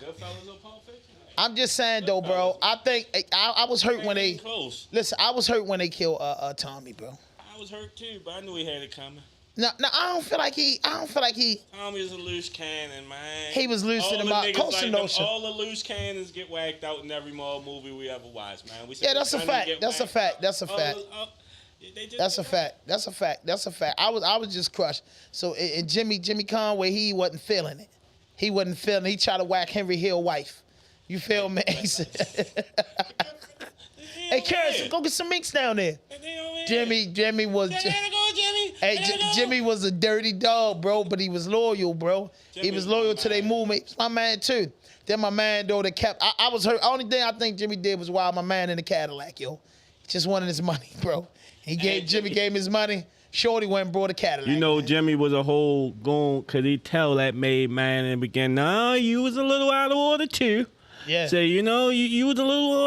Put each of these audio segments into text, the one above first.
Goodfellas or Pulp Fiction? I'm just saying though, bro. I think I was hurt when they close. Listen, I was hurt when they killed Tommy, bro. I was hurt too, but I knew he had it coming. No, I don't feel like he. Tommy is a loose cannon, man. He was loose in the mouth. All the loose cannons get whacked out in every Marvel movie we ever watched, man. Yeah, that's a fact. That's a fact. That's a fact. That's a fact. I was just crushed. So and Jimmy Conway, he wasn't feeling it. He tried to whack Henry Hill wife. You feel me? He said, "Hey, Karis, go get some minks down there." Jimmy was. Jimmy was a dirty dog, bro, but he was loyal, bro. He was loyal to their movement. He's my man too. Then my man though that kept. I was hurt. Only thing I think Jimmy did was wild my man in the Cadillac, yo. He just wanted his money, bro. Jimmy gave him his money. Shorty went and brought a Cadillac. You know, man. Jimmy was a whole goon because he tell that maid man in the beginning, nah, you was a little out of order too. Yeah. Say, you know, you was a little.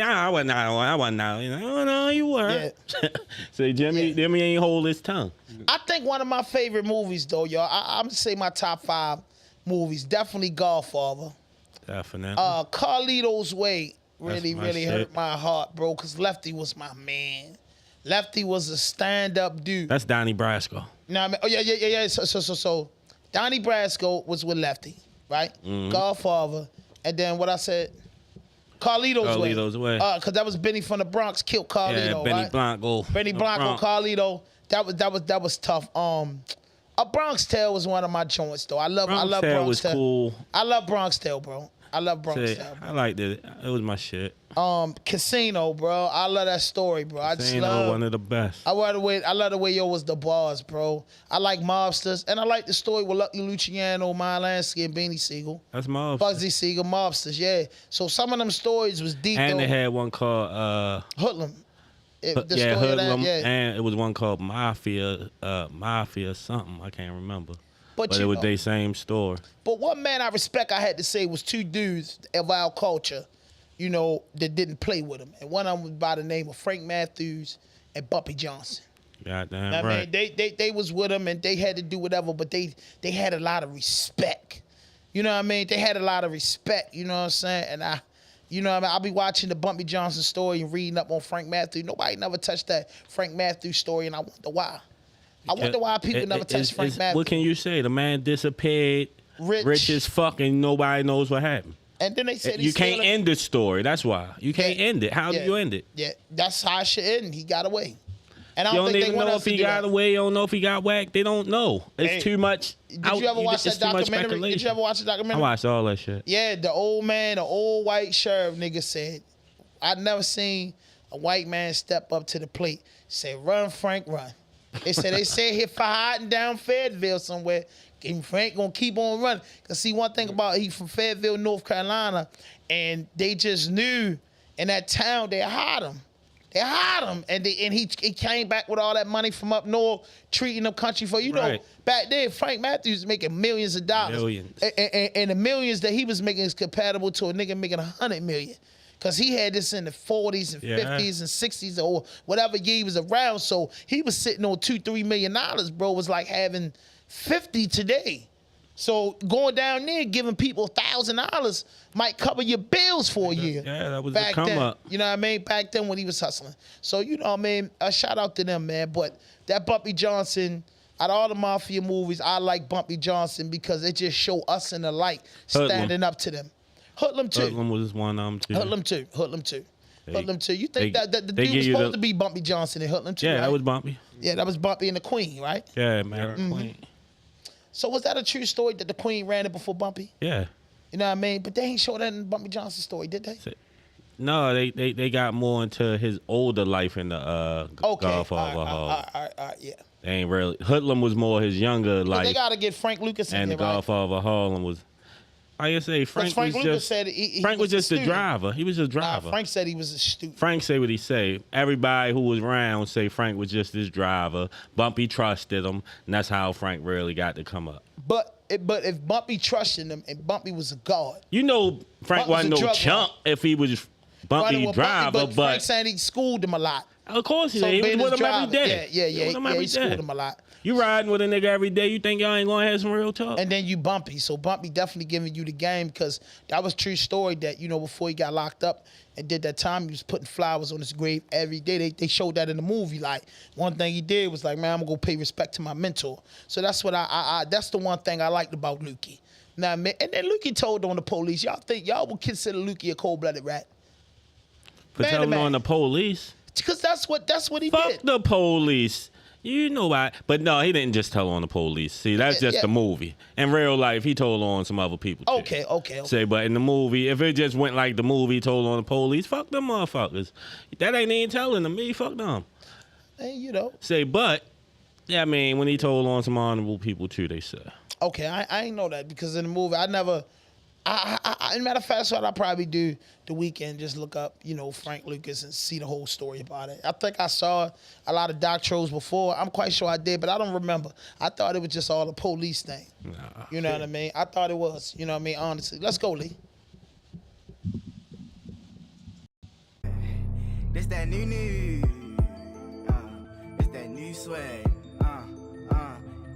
I wasn't out. You know, no, you were. Yeah. Say, Jimmy ain't hold his tongue. I think one of my favorite movies, though, y'all. I'm gonna say my top 5 movies. Definitely Godfather. Definitely. Carlito's Way really shit. hurt my heart, bro. Cause Lefty was my man. Lefty was a stand-up dude. That's Donnie Brasco. Know what I mean? Oh yeah. So Donnie Brasco was with Lefty, right? Mm-hmm. Godfather. And then what I said, Carlito's Way. Cause that was Benny from the Bronx killed Carlito, yeah, Benny right? Blanco. Benny Blanco, Carlito. That was tough. A Bronx Tale was one of my joints though. I love Bronx Tale. Was cool. I love Bronx Tale, bro. I love Bronx Tale. Bro. I liked it. It was my shit. Casino, bro. I love that story, bro. Casino, one of the best. I love the way yo was the bars, bro. I like Mobsters, and I like the story with Lucky Luciano, Maya Lansky, and Beanie Siegel. That's Mobsters. Bugsy Siegel, Mobsters, yeah. So some of them stories was deep. And though. they had one called Hoodlum. Hoodlum, and it was one called Mafia something. I can't remember. But it was their same story. But one man I respect, I had to say, was 2 dudes of our culture, you know, that didn't play with him. And one of them was by the name of Frank Matthews and Bumpy Johnson. Goddamn right. I mean, they was with him and they had to do whatever, but they had a lot of respect. You know what I mean? They had a lot of respect, you know what I'm saying? And I'll be watching the Bumpy Johnson story and reading up on Frank Matthews. Nobody never touched that Frank Matthews story, and I wonder why. I wonder why people never touched Frank Matthews. What can you say? The man disappeared, rich as fuck, and nobody knows what happened. And then they said you can't end the story. That's why you can't end it. How do you end it? Yeah, that's how it should end. He got away. And I don't think even know if he got away. You don't know if he got whacked. They don't know. It's too much. Did you ever watch that documentary? Did you ever watch the documentary? I watched all that shit. Yeah, the old white sheriff nigga said, I'd never seen a white man step up to the plate, say, "Run, Frank, run." They said he hiding down Fayetteville somewhere. And Frank gonna keep on running. Cause see, one thing about he from Fayetteville, North Carolina, and they just knew in that town they had him. They had him, and he came back with all that money from up north, treating them country for know. Back then, Frank Matthews was making millions of dollars. Millions. And the millions that he was making is compatible to a nigga making $100 million. Because he had this in the 40s and 50s and 60s or whatever year he was around. So he was sitting on $2-3 million, bro. Was like having 50 today. So going down there giving people $1,000 might cover your bills for a year. Yeah, that was back the come then. up. You know what I mean? Back then when he was hustling. So you know what I mean? A shout out to them, man. But that Bumpy Johnson, out of all the mafia movies, I like Bumpy Johnson because it just show us in the light standing up to them. Hoodlum too. Hoodlum was one of them too. Hoodlum too. You think that the dude was supposed to be Bumpy Johnson in Hoodlum too? Yeah, right? that was Bumpy. Yeah, that was Bumpy and the Queen, right? Yeah, man, Queen. So was that a true story that the Queen ran it before Bumpy? Yeah. You know what I mean? But they ain't show that in Bumpy Johnson's story, did they? No, they got more into his older life in the Godfather Hall. All right, yeah. They ain't really. Hoodlum was more his younger life. They got to get Frank Lucas in and there, the Godfather Harlem was. Like I say, Frank was just the driver. He was just driver. Nah, Frank said he was a student. Frank say what he say. Everybody who was around say Frank was just his driver. Bumpy trusted him, and that's how Frank really got to come up. But if Bumpy trusted him and Bumpy was a god, you know Frank wasn't no chump if he was Bumpy driver, but Frank said he schooled him a lot. Of course he did. He was with him every day. Yeah. He schooled him a lot. You riding with a nigga every day, you think y'all ain't gonna have some real talk? And then you Bumpy. So Bumpy definitely giving you the game because that was true story that, before he got locked up and did that time, he was putting flowers on his grave every day. They showed that in the movie. Like, one thing he did was like, man, I'm gonna go pay respect to my mentor. So that's what that's the one thing I liked about Lukey. Now, and then Lukey told on the police, y'all would consider Lukey a cold-blooded rat? For telling on the police? Because that's what he did. Fuck the police. You know why. But no, he didn't just tell on the police. See, that's just the movie. In real life, he told on some other people too. Okay. Say, but in the movie, if it just went like the movie, told on the police, fuck them motherfuckers. That ain't even telling to me. Fuck them. And Say, but, yeah, I mean, when he told on some honorable people too, they said. Okay, I ain't know that because in the movie, matter of fact, that's what I probably do the weekend. Just look up, Frank Lucas and see the whole story about it. I think I saw a lot of doctros before. I'm quite sure I did, but I don't remember. I thought it was just all a police thing. Nah, you know what I mean? I thought it was. You know what I mean? Honestly, let's go, Lee. This that new. It's that new swag.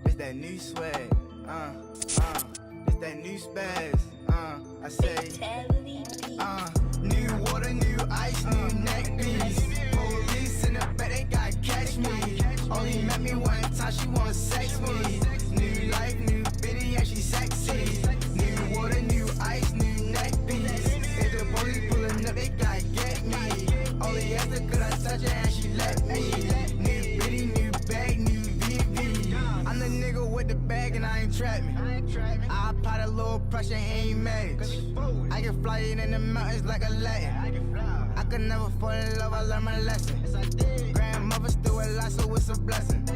It's that new swag. It's that new spaz. I say, new water, new ice, new neck piece. Police in the back, they gotta catch me. Only met me one time, she wanna sex me. New life, new bitty, and she sexy. New water, new ice, new neck piece. If the police pulling up, they gotta get me. Only after could I touch her and she let me. New bitty, new bag, new VV. I'm the nigga with the bag and I ain't trap me. I apply a little pressure, ain't mad. I can fly it in the mountains like a Latin. I could never fall in love, I learned my lesson. Grandmother still alive, so it's a blessing.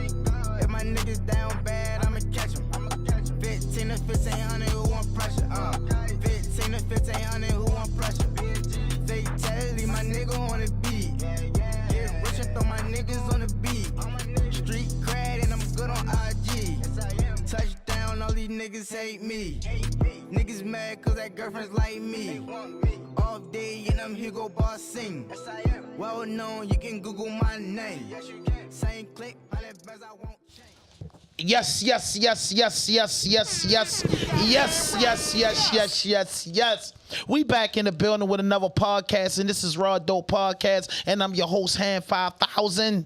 If my niggas down bad, I'ma catch them. 15 to 1500, who want pressure? 15 to 1500, who want pressure? Fatality, my nigga on the beat. Get rich and throw my niggas on the beat. Street cred and I'm good on IG. Touchdown, all these niggas hate me. Niggas mad cause that girlfriend's like me. Off day and I'm Hugo Boss sing. Well known, you can Google my name. Same click, all that best I won't change. Yes. We back in the building with another podcast, and this is RawDope Podcast, and I'm your host, Hand 5000.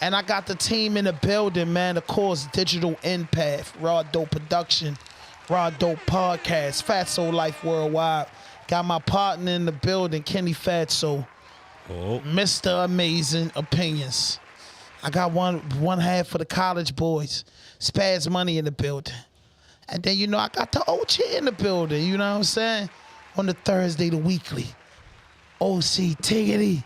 And I got the team in the building, man. Of course, Digital Empath, RawDope Production, RawDope Podcast, Fatso Life Worldwide. Got my partner in the building, Kenny Fatso. Oh. Mr. Amazing Opinions. I got one half for the college boys. Spaz Money in the building. And then, I got the OG in the building. You know what I'm saying? On the Thursday, the weekly. OC Tiggity.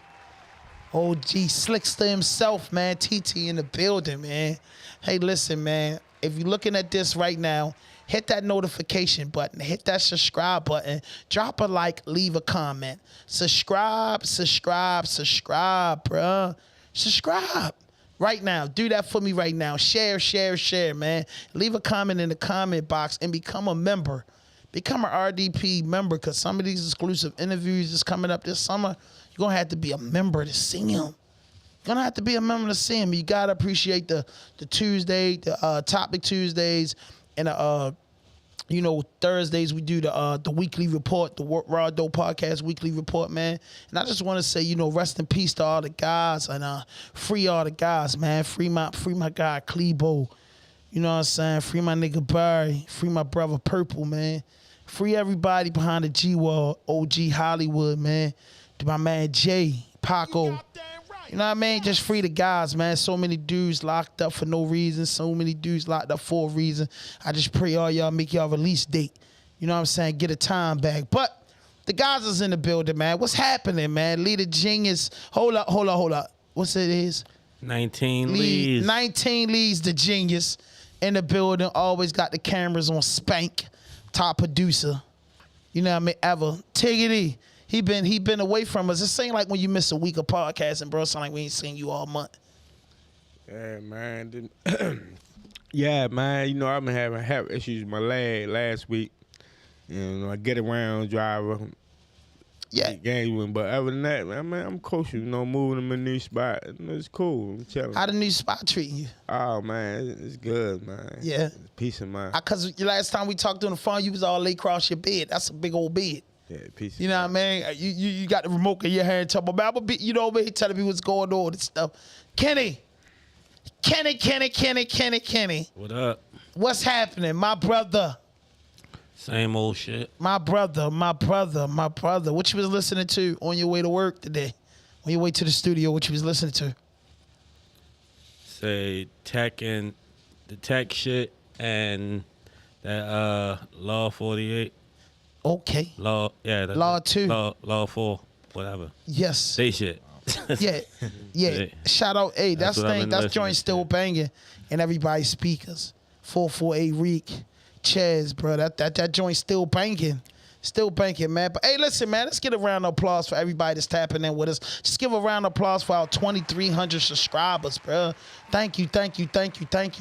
OG Slickster himself, man. TT in the building, man. Hey, listen, man. If you're looking at this right now, hit that notification button. Hit that subscribe button. Drop a like. Leave a comment. Subscribe, bruh. Subscribe. Right now. Do that for me right now. Share, man. Leave a comment in the comment box and become a member. Become an RDP member because some of these exclusive interviews is coming up this summer. You're going to have to be a member to see them. You're going to have to be a member to see them. You got to appreciate the Tuesday, the Topic Tuesdays, and Thursdays we do the weekly report, the RawDope Podcast weekly report, man. And I just want to say, rest in peace to all the guys and free all the guys, man. Free my guy Klebo. You know what I'm saying? Free my nigga Barry. Free my brother Purple, man. Free everybody behind the G-Wall, OG Hollywood, man. To my man Jay, Paco. You know what I mean? Just free the guys, man. So many dudes locked up for no reason. So many dudes locked up for a reason. I just pray all y'all make y'all release date. You know what I'm saying? Get a time back. But the guys is in the building, man. What's happening, man? Leader Genius. Hold up. What's it is? 19 Lees. 19 Lees, the Genius. In the building. Always got the cameras on Spank. Top producer. You know what I mean? Ever. Tiggity. He been away from us. It seems like when you miss a week of podcasting, bro, it sound like we ain't seen you all month. Yeah, man. Yeah, man. I've been having issues with my leg last week. I get around driver. games with him. But other than that, man, I'm coaching. Moving him in a new spot. It's cool. I'm telling you. How the new spot treating you? Oh man, it's good, man. Yeah. Peace of mind. Because last time we talked on the phone, you was all laid across your bed. That's a big old bed. Yeah, peace. You know what I mean? You got the remote in your hand, talking about, telling me what's going on and stuff. Kenny. What up? What's happening, my brother? Same old shit. My brother. What you was listening to on your way to work today? On your way to the studio, what you was listening to? Say tech and the tech shit and that Law 48. Okay. Law 2. Law 4, whatever. Yes. Say shit. Yeah. Shout out, hey, that's joint still to. banging in everybody's speakers. 448 Reek, Chaz, bro. That joint still banging. Still banking, man. But hey, listen, man, let's get a round of applause for everybody that's tapping in with us. Just give a round of applause for our 2,300 subscribers, bro. Thank you,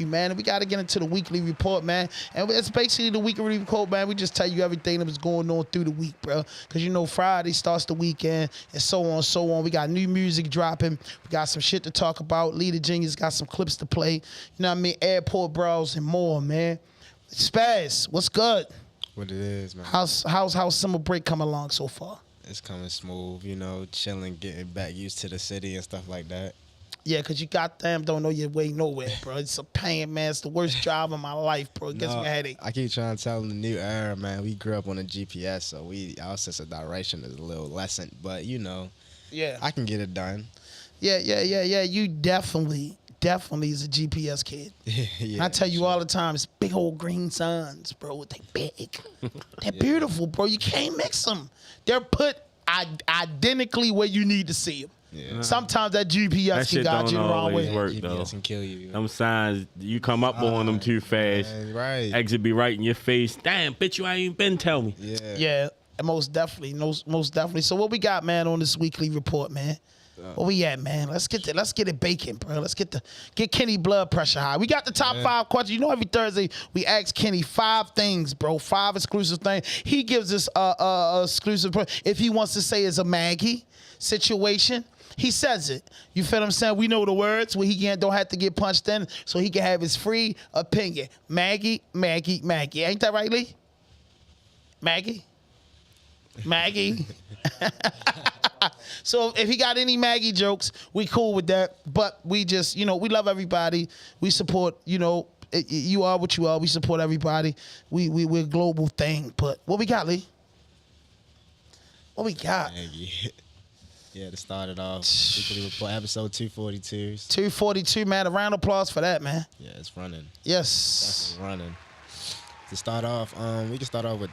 man. And we got to get into the weekly report, man. And it's basically the weekly report, man. We just tell you everything that was going on through the week, bro. Because, Friday starts the weekend and so on. We got new music dropping. We got some shit to talk about. Leader Genius got some clips to play. You know what I mean? Airport bros and more, man. Spaz, what's good? What it is, man. How's summer break coming along so far? It's coming smooth, chilling, getting back used to the city and stuff like that. Yeah, because you goddamn don't know your way nowhere, bro. It's a pain, man. It's the worst job of my life, bro. It gets me a headache. I keep trying to tell them the new era, man. We grew up on a GPS, so our sense of direction is a little lessened. But, yeah, I can get it done. Yeah. You definitely is a GPS kid. Yeah, I tell you all the time, it's big old green suns, bro. They big. They're beautiful, bro. You can't mix them. They're put identically where you need to see them. Yeah. Sometimes that GPS can guide you the wrong way. Work, GPS can kill you. Them signs, you come up on them too fast. Man, right. Exit be right in your face. Damn, bitch, you ain't even been tell me. Yeah, most definitely. So what we got, man, on this weekly report, man? Where we at, man? Let's get it baking, bro. Let's get Kenny blood pressure high. We got the top 5 questions. Every Thursday we ask Kenny 5 things, bro. 5 exclusive things. He gives us exclusive. If he wants to say it's a Maggie situation, he says it. You feel what I'm saying? We know the words where he don't have to get punched in, so he can have his free opinion. Maggie. Ain't that right, Lee? Maggie. So if he got any Maggie jokes, we cool with that. But we just, we love everybody. We support, you are what you are. We support everybody. We're a global thing. But what we got, Lee? What we got? Maggie. Yeah, to start it off, weekly report, episode 242. 242, man. A round of applause for that, man. Yeah, it's running. Yes. Definitely running. To start off, we can start off with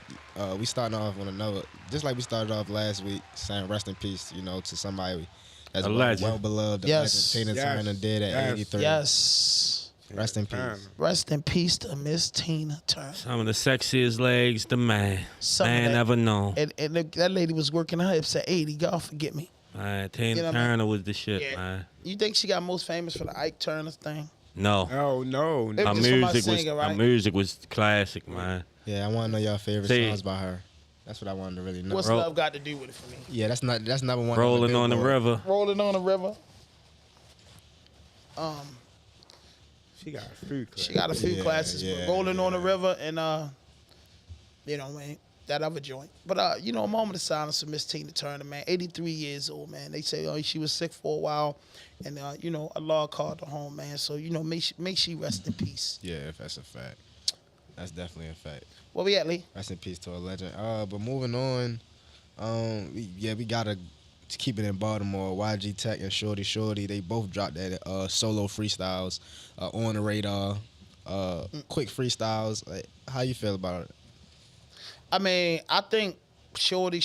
we starting off on another, just like we started off last week, saying rest in peace, to somebody that's well beloved. Yes. Tina Turner did at 83. Yes. Rest in peace. Rest in peace to Miss Tina Turner. Some of the sexiest legs the man ever known. And that lady was working her hips at 80. God forget me. Tina Turner was the shit, man. You think she got most famous for the Ike Turner thing? No. Oh, no. Her music was classic, man. Yeah, I want to know y'all favorite songs by her. That's what I wanted to really know. What's love got to do with it for me? Yeah, that's number one. Rolling on the River. Rolling on the River. She got a few classes. She got a few classes, but Rolling on the River and that other joint. But a moment of silence for Miss Tina Turner, man. 83 years old, man. They say she was sick for a while, and Allah called her home, man. So make she rest in peace. Yeah, if that's a fact. That's definitely a fact. Where we at, Lee? Rest in peace to a legend. But moving on, we gotta keep it in Baltimore. YG Tech and Shorty, they both dropped that solo freestyles on the radar. Quick freestyles. Like, how you feel about it? I mean, I think Shorty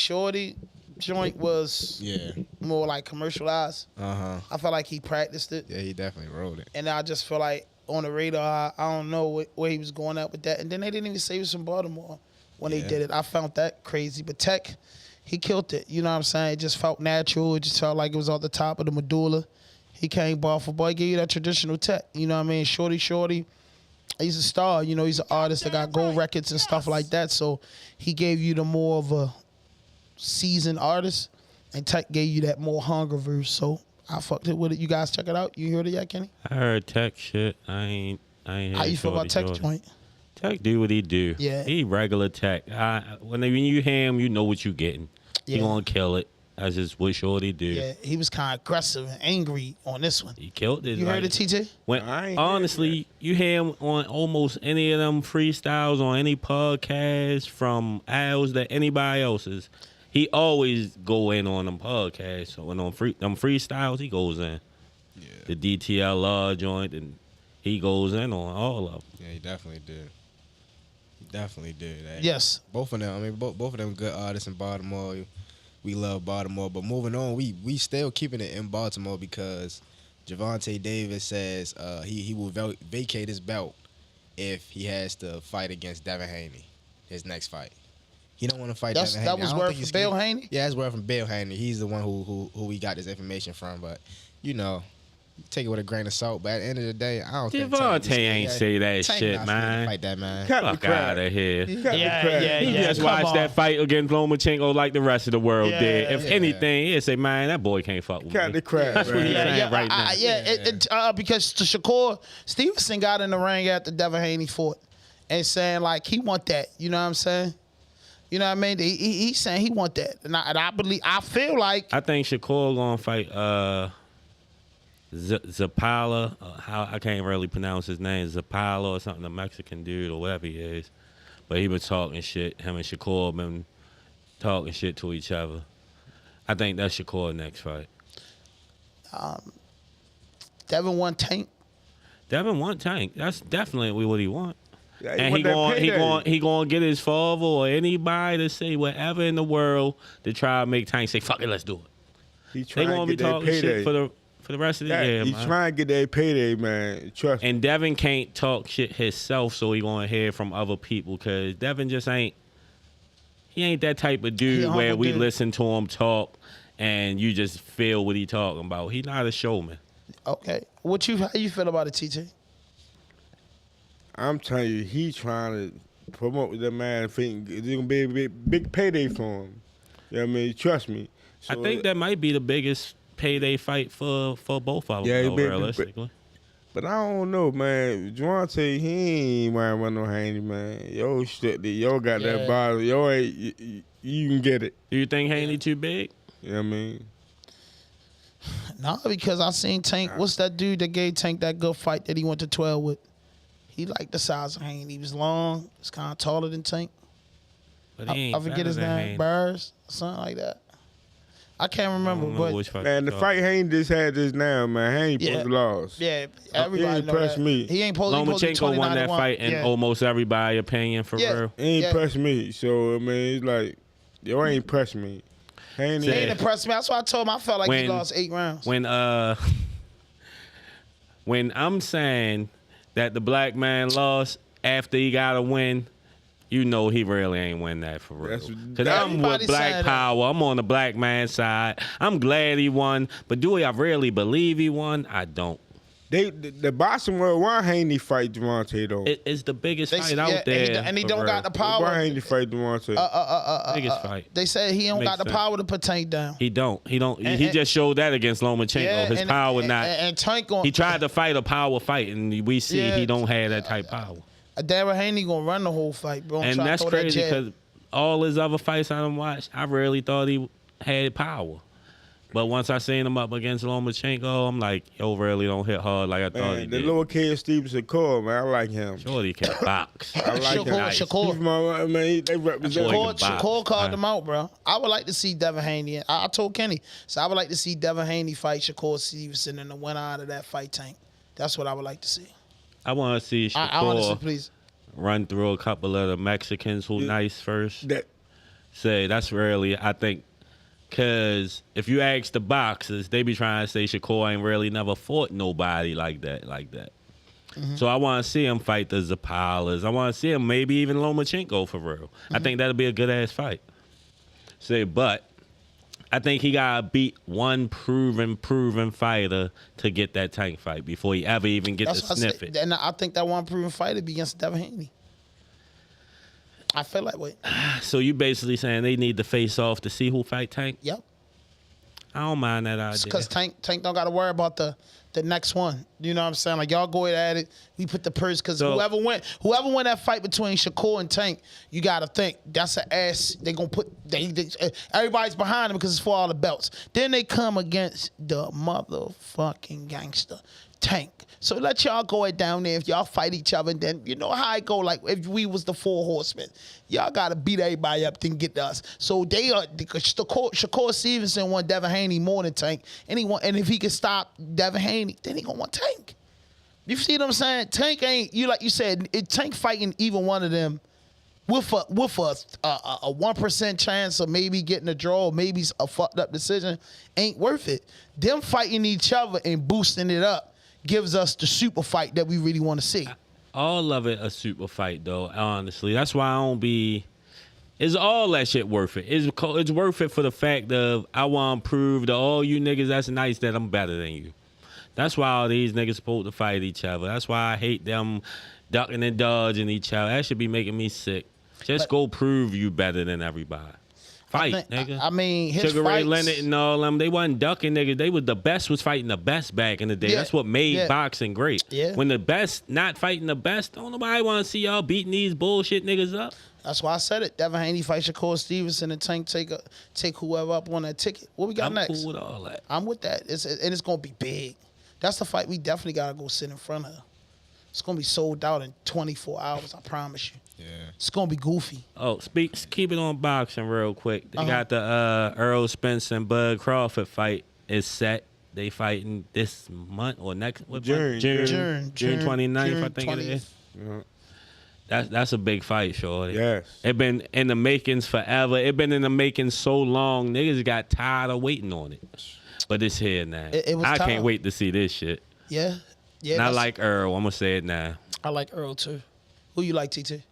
joint was more like commercialized. I felt like he practiced it. Yeah, he definitely wrote it. And I just feel like on the radar, I don't know where he was going at with that. And then they didn't even say he was from Baltimore when they did it. I found that crazy. But Tech, he killed it. You know what I'm saying? It just felt natural. It just felt like it was off the top of the medulla. He came bar for boy, gave you that traditional Tech. You know what I mean? Shorty. He's a star, he's an artist that got gold records and stuff like that. So he gave you the more of seasoned artist, and Tech gave you that more hunger verse. So I fucked it with it. You guys check it out. You heard it yet, Kenny? I heard Tech shit. I ain't. How you feel about Tech joint? Tech do what he do. Yeah. He regular Tech. When you hear him, you know what you getting. Yeah. He gonna kill it. That's just what Shorty do. Yeah, he was kind of aggressive and angry on this one. He killed it. You heard it, TJ? Honestly, you hear him on almost any of them freestyles on any podcast from Al's to anybody else's. He always go in on them podcasts. So when them freestyles, he goes in. Yeah. The DTLR joint, and he goes in on all of them. Yeah, he definitely did. He definitely did. Yes. Both of them. I mean, both of them good artists in Baltimore. We love Baltimore, but moving on, we still keeping it in Baltimore because Javante Davis says he will vacate his belt if he has to fight against Devin Haney, his next fight. He don't want to fight Devin Haney. That was word from Bill Haney? Yeah, that's word from Bill Haney. He's the one who we got this information from, but take it with a grain of salt, but at the end of the day, I don't think Devontae ain't say that shit, man. Fight that man. Fuck out of here. Yeah. He just watched that fight against Lomachenko like the rest of the world did. If anything, he'd say, man, that boy can't fuck with me. Cut the crap. That's what he's saying right now. Because to Shakur Stevenson got in the ring after Devin Haney fought and saying like he want that. You know what I'm saying? You know what I mean? He's saying he want that, and I feel like I think Shakur gonna fight Zapala, I can't really pronounce his name, Zapala or something, a Mexican dude or whatever he is. But he been talking shit. Him and Shakur been talking shit to each other. I think that's Shakur's next fight. Devin want Tank. Devin want Tank. That's definitely what he want. Yeah, And he gonna get his father or anybody to say whatever in the world to try to make Tank say, fuck it, let's do it. They gonna be talking shit for the rest of the year, he's man. trying to get that payday, man. Trust me. And Devin can't talk shit himself, so he gonna hear from other people, because Devin just ain't that type of dude where we listen to him talk and you just feel what he talking about. He not a showman. Okay. How you feel about it, TJ? I'm telling you, he trying to promote that man. Think it's gonna be a big payday for him. You know what I mean? Trust me. So, I think that might be the biggest payday fight for both of them, realistically. But I don't know, man. Javante, he ain't run no Haney, man. Yo, got that bottle. Yo, you can get it. Do you think Haney too big? You know what I mean? No, because I seen Tank. What's that dude that gave Tank that good fight that he went to 12 with? He liked the size of Haney. He was long. He's kind of taller than Tank. But he ain't I forget his name. Burrs, something like that. I can't remember, but man, the fight Haney just had this now, man. Haney supposed to lost. Yeah, everybody he impressed me. He ain't supposed to Lomachenko won that fight in almost everybody's opinion, for real. He ain't impressed me. So I mean, it's like, yo, ain't impressed me. Haney ain't impressed me. That's why I told him I felt like he lost 8 rounds. When I'm saying that the black man lost after he got a win, you know he really ain't win that for real. Because I'm with Black Power. I'm on the black man side. I'm glad he won. But do I really believe he won? I don't. The boxing world, why Haney fight Javante, though? It's the biggest fight out there. And he don't got the power. Why Haney fight Javante? Biggest fight. They said he don't got the power to put Tank down. He don't. He just showed that against Lomachenko. His power not. And Tank he tried to fight a power fight, and we see he don't have that type of power. Darren Haney gonna run the whole fight, bro. And that's crazy because all his other fights I done watched, I really thought he had power. But once I seen him up against Lomachenko, I'm like, yo, really don't hit hard like I thought he did. The little kid Stevenson Shakur, man, I like him. Shorty can box. I like him. Shakur. Man, they represent Shakur called him out, bro. I would like to see Devin Haney. I told Kenny, so I would like to see Devin Haney fight Shakur Stevenson and the winner out of that fight, Tank. That's what I would like to see. I want to see Shakur run through a couple of the Mexicans who nice first. That's really, I think, because if you ask the boxers, they be trying to say Shakur ain't really never fought nobody like that. Mm-hmm. So I want to see him fight the Zapalas. I want to see him maybe even Lomachenko for real. Mm-hmm. I think that'll be a good-ass fight. But I think he got to beat one proven fighter to get that Tank fight before he ever even gets to sniff it. And I think that one proven fighter be against Devin Haney. I feel that way. So you basically saying they need to face off to see who fight Tank? Yep. I don't mind that idea. Because Tank don't got to worry about the next one. You know what I'm saying? Like, y'all go at it. We put the purse. Because whoever win that fight between Shakur and Tank, you got to think that's an ass. They going to put everybody's behind them because it's for all the belts. Then they come against the motherfucking gangster, Tank. So let y'all go it down there. If y'all fight each other, then you know how it go. Like, if we was the 4 horsemen, y'all got to beat everybody up, then get to us. So they are, Shakur Stevenson want Devin Haney more than Tank. And if he can stop Devin Haney, then he going to want Tank. You see what I'm saying? Tank ain't, like you said, Tank fighting either one of them with a 1% chance of maybe getting a draw or maybe a fucked up decision ain't worth it. Them fighting each other and boosting it up gives us the super fight that we really want to see. All of it a super fight, though, honestly. That's why I don't be... Is all that shit worth it? It's worth it for the fact of I want to prove to all you niggas that's nice that I'm better than you. That's why all these niggas supposed to fight each other. That's why I hate them ducking and dodging each other. That should be making me sick. Just go prove you better than everybody. Fight, nigga. I mean, his Sugar Ray fights, Leonard and all them, they wasn't ducking, nigga. They was the best was fighting the best back in the day. Yeah. That's what made boxing great. Yeah. When the best not fighting the best, don't nobody want to see y'all beating these bullshit niggas up. That's why I said it. Devin Haney fight Shakur Stevenson and Tank take whoever up on that ticket. What we got next? I'm cool with all that. I'm with that. It's going to be big. That's the fight we definitely got to go sit in front of. It's going to be sold out in 24 hours, I promise you. Yeah. It's going to be goofy. Oh, keep it on boxing real quick. They got the Earl Spence and Bud Crawford fight is set. They fighting this month or next June 29th, I think 20th. It is. Yeah. That's a big fight, shorty. Yes. It been in the makings forever. It been in the making so long. Niggas got tired of waiting on it. But it's here now. I can't wait to see this shit. Yeah. Yeah. Not like Earl. I'm gonna say it now. I like Earl too. Who you like, TT?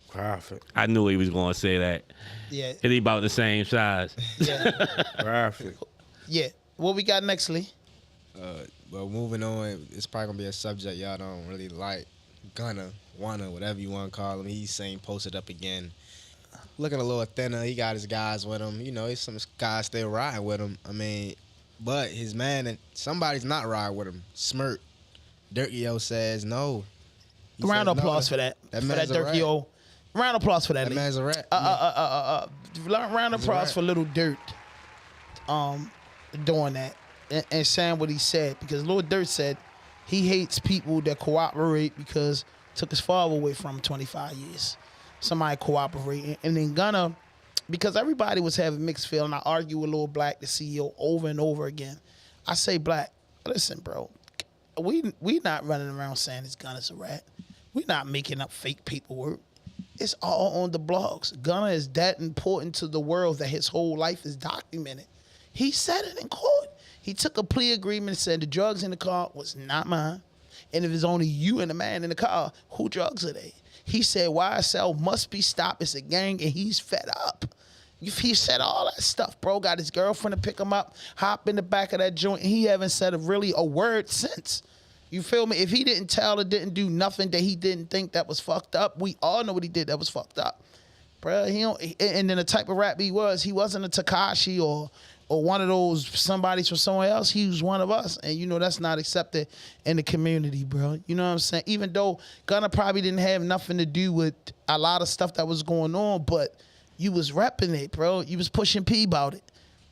Crawford. I knew he was gonna say that. Yeah. He about the same size. Yeah. Crawford. Yeah. What we got next, Lee? Well, moving on, it's probably gonna be a subject y'all don't really like. Wanna, whatever you want to call him. He's saying posted up again. Looking a little thinner. He got his guys with him. You know, some guys still riding with him. I mean, but his man, and somebody's not riding with him. Smirk. Dirty-O says no. Round of applause for that. That for man's that Dirty-O. Round of applause for that. That man's a rat. Round of applause for Little Dirt. Doing that and saying what he said, because Little Dirt said he hates people that cooperate because took his father away from him 25 years. Somebody cooperating. And then Gunna, because everybody was having mixed feeling, I argue with Lil Black, the CEO, over and over again. I say, Black, listen, bro, we not running around saying this Gunna's a rat. We not making up fake paperwork. It's all on the blogs. Gunna is that important to the world that his whole life is documented. He said it in court. He took a plea agreement and said the drugs in the car was not mine. And if it's only you and the man in the car, who drugs are they? He said YSL must be stopped. It's a gang, and he's fed up. He said all that stuff, bro. Got his girlfriend to pick him up, hop in the back of that joint, and he haven't said really a word since. You feel me? If he didn't tell or didn't do nothing that he didn't think that was fucked up, we all know what he did that was fucked up. Bro, and then the type of rap he wasn't a Tekashi or one of those somebody's from somewhere else. He was one of us. And, you know, that's not accepted in the community, bro. You know what I'm saying? Even though Gunna probably didn't have nothing to do with a lot of stuff that was going on, but you was repping it, bro. You was pushing P about it.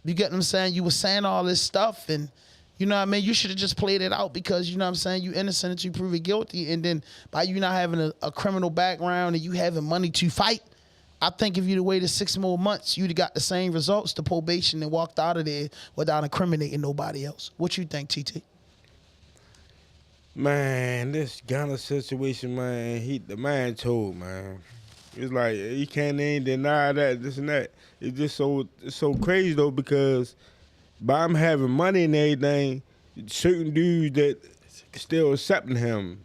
You get what I'm saying? You was saying all this stuff, and, you know what I mean? You should have just played it out because, you know what I'm saying, you innocent until you prove it guilty. And then by you not having a criminal background and you having money to fight, I think if you'd have waited 6 more months, you'd have got the same results to probation and walked out of there without incriminating nobody else. What you think, TT? Man, this Ghana situation, man, the man told, man. It's like he can't even deny that, this and that. It's just so crazy though, because by him having money and everything, certain dudes that still accepting him.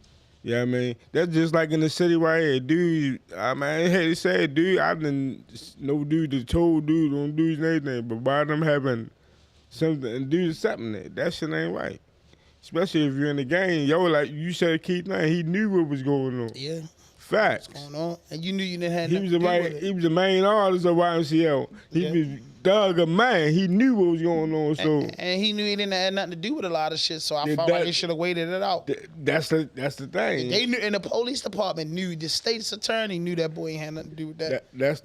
You know what I mean? That's just like in the city right here. Dude, I mean, I hate to say it, dude, I didn't know dude that told dude on dudes and everything, but by them having something and dudes accepting it, that shit ain't right. Especially if you're in the game. Yo, like you said, Keith, he knew what was going on. Yeah. Facts. What's going on? And you knew you didn't have He was the main artist of YMCL. He was Doug a man. He knew what was going on. So and he knew he didn't have nothing to do with a lot of shit. So I felt like he should have waited it out. That's the thing. They knew, and the police department knew. The state's attorney knew that boy ain't had nothing to do with that. That's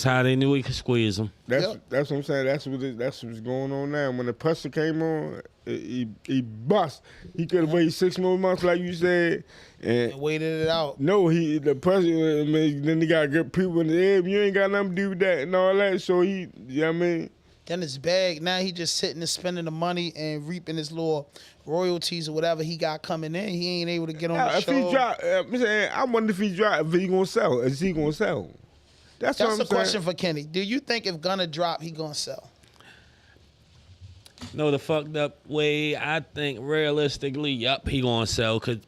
how they knew he could squeeze him. That's what I'm saying. That's what's going on now. When the pressure came on, he bust. He could have waited 6 more months, like you said, and waited it out. No, the pressure. Then he got good people in the air. You ain't got nothing to do with that and all that. So you know what I mean. Then his bag. Now he just sitting and spending the money and reaping his little royalties or whatever he got coming in. He ain't able to get on the show. If he drop, I'm saying, I wonder if he drop, if he gonna sell. Is he gonna sell? That's what I'm saying. Question for Kenny. Do you think if Gunna drop, he gonna sell? No, the fucked up way, I think realistically, he gonna sell, because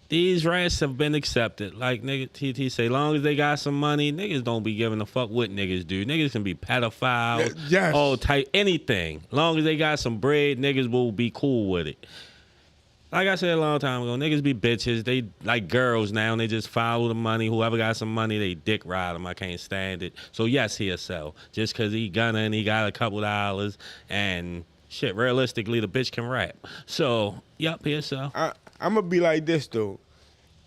these rats have been accepted. Like nigga TT say, long as they got some money, niggas don't be giving a fuck what niggas do. Niggas can be pedophiles, all type, anything. Long as they got some bread, niggas will be cool with it. Like I said a long time ago, niggas be bitches. They like girls now. They just follow the money. Whoever got some money, they dick ride them. I can't stand it. So yes, he'll sell. Just because he Gunna and he got a couple dollars and shit, realistically, the bitch can rap. So, he'll sell. I'm going to be like this, though.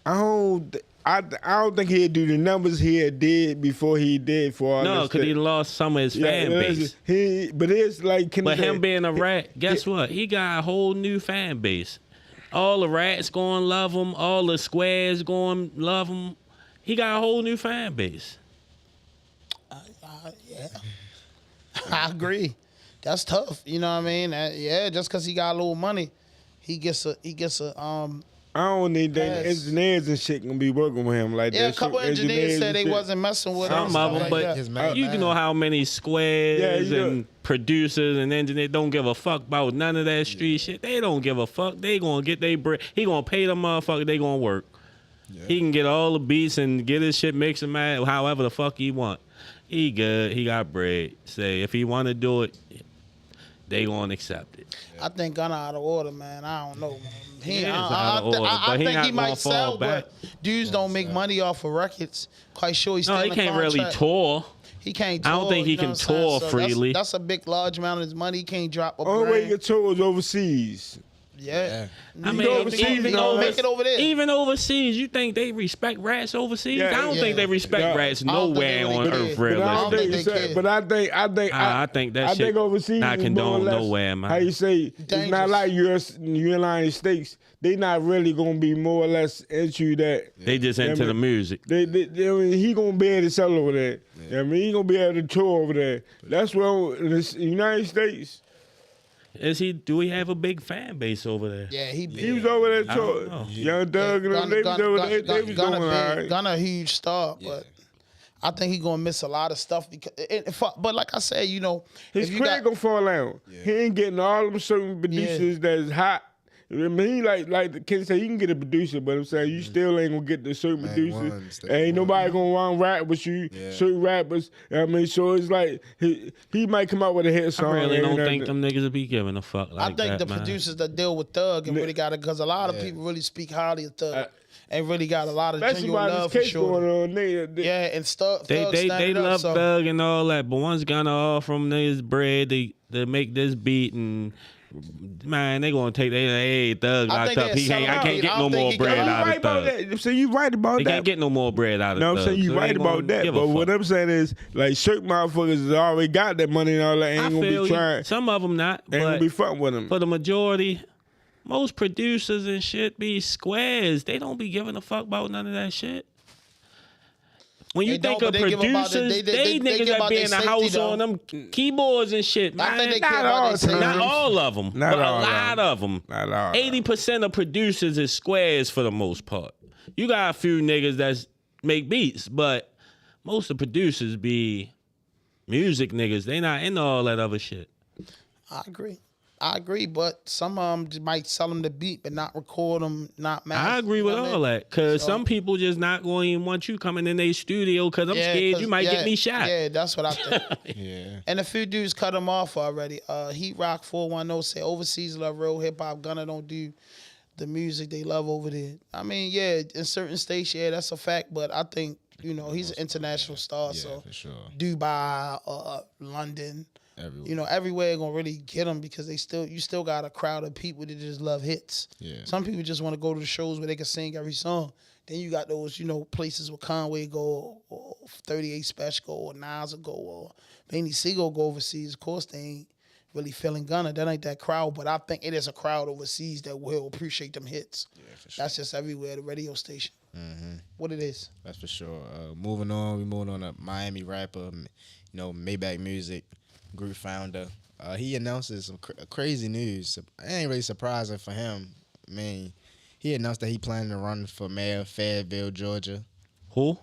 I don't think he'd do the numbers he had did before he did for all this. No, because he lost some of his fan base. But it's like... But him being a rat, guess what? He got a whole new fan base. All the rats going to love him. All the squares going to love him. He got a whole new fan base. Yeah. I agree. That's tough. You know what I mean? Just because he got a little money, he gets a I don't need that. Engineers and shit gonna be working with him like that. Yeah, a couple engineers said they wasn't messing with him. Some of them, but you know how many squares and producers and engineers don't give a fuck about none of that street shit. They don't give a fuck. They gonna get their bread. He gonna pay them motherfuckers. They gonna work. Yeah. He can get all the beats and get his shit mixed and match however the fuck he want. He good. He got bread. Say if he want to do it, they gonna accept it. I think Gunna out of order, man. I don't know, man. I think he might sell, but dudes don't make money off of records. Quite sure he's still he can't really tour. He can't tour. I don't think he can tour freely. That's a big, large amount of his money. He can't drop a brand. Only way he can tour is overseas. Yeah. I mean, overseas, he don't make it over there. Even overseas, you think they respect rats overseas? I don't think they respect rats nowhere on earth, really. But I think that shit overseas not condoned nowhere, man. How you say, it's not like United States. They not really gonna be more or less into that. They just into the music. He gonna be able to sell over there. Yeah. I mean, he gonna be able to tour over there. That's where in the United States. Do we have a big fan base over there? Yeah, he was over there too. Young Doug and them, they was doing all right. Gunna a huge star, but I think he gonna miss a lot of stuff but like I said, his career gonna fall out. Yeah. He ain't getting all them certain producers that's hot. I mean, he like the kids say, you can get a producer, but I'm saying you still ain't gonna get the certain producers. Ain't nobody gonna want to rap with you, certain rappers. I mean, so it's like he might come out with a hit song. I really don't think them niggas will be giving a fuck like that. I think the producers that deal with Thug and really got it, because a lot of people really speak highly of Thug. And really got a lot of genuine love for sure. And stuff. They love Thug and all that, but once Gunna offer them niggas bread, they make this beat and. Man, they gonna take Thug locked up. I can't get no more bread out of Thug. So you right about that. They can't get no more bread out of Thug. No, I'm saying you right about that. But what I'm saying is, like, certain motherfuckers already got that money and all that. Ain't gonna be trying. Some of them not. Ain't gonna be fucking with them. For the majority, most producers and shit be squares. They don't be giving a fuck about none of that shit. When you think of producers, they niggas that be in the house on them keyboards and shit, man. Not all of them, but a lot of them. 80% of producers is squares for the most part. You got a few niggas that make beats, but most of the producers be music niggas. They not into all that other shit. I agree, but some of them might sell them the beat, but not record them, not master. I agree with all that, because some people just not going to even want you coming in their studio because I'm scared you might get me shot. Yeah, that's what I think. And a few dudes cut them off already. Heat Rock 410 say overseas love real hip hop. Gunna don't do the music they love over there. I mean, yeah, in certain states, yeah, that's a fact. But I think he's an international star. Yeah, so for sure. Dubai, London, Everywhere. everywhere gonna really get them because you still got a crowd of people that just love hits. Yeah. Some people just want to go to the shows where they can sing every song. Then you got those, places where Conway go or 38 Special go or Nas will go or Beanie Siegel go overseas. Of course, they ain't really feeling Gunna. That ain't that crowd, but I think it is a crowd overseas that will appreciate them hits. Yeah, for sure. That's just everywhere, the radio station. Mm-hmm. What it is. That's for sure. Moving on, we moving on to Miami rapper, Maybach Music group founder. He announces some crazy news. It ain't really surprising for him. I mean, he announced that he planning to run for mayor of Fayetteville, Georgia. Who?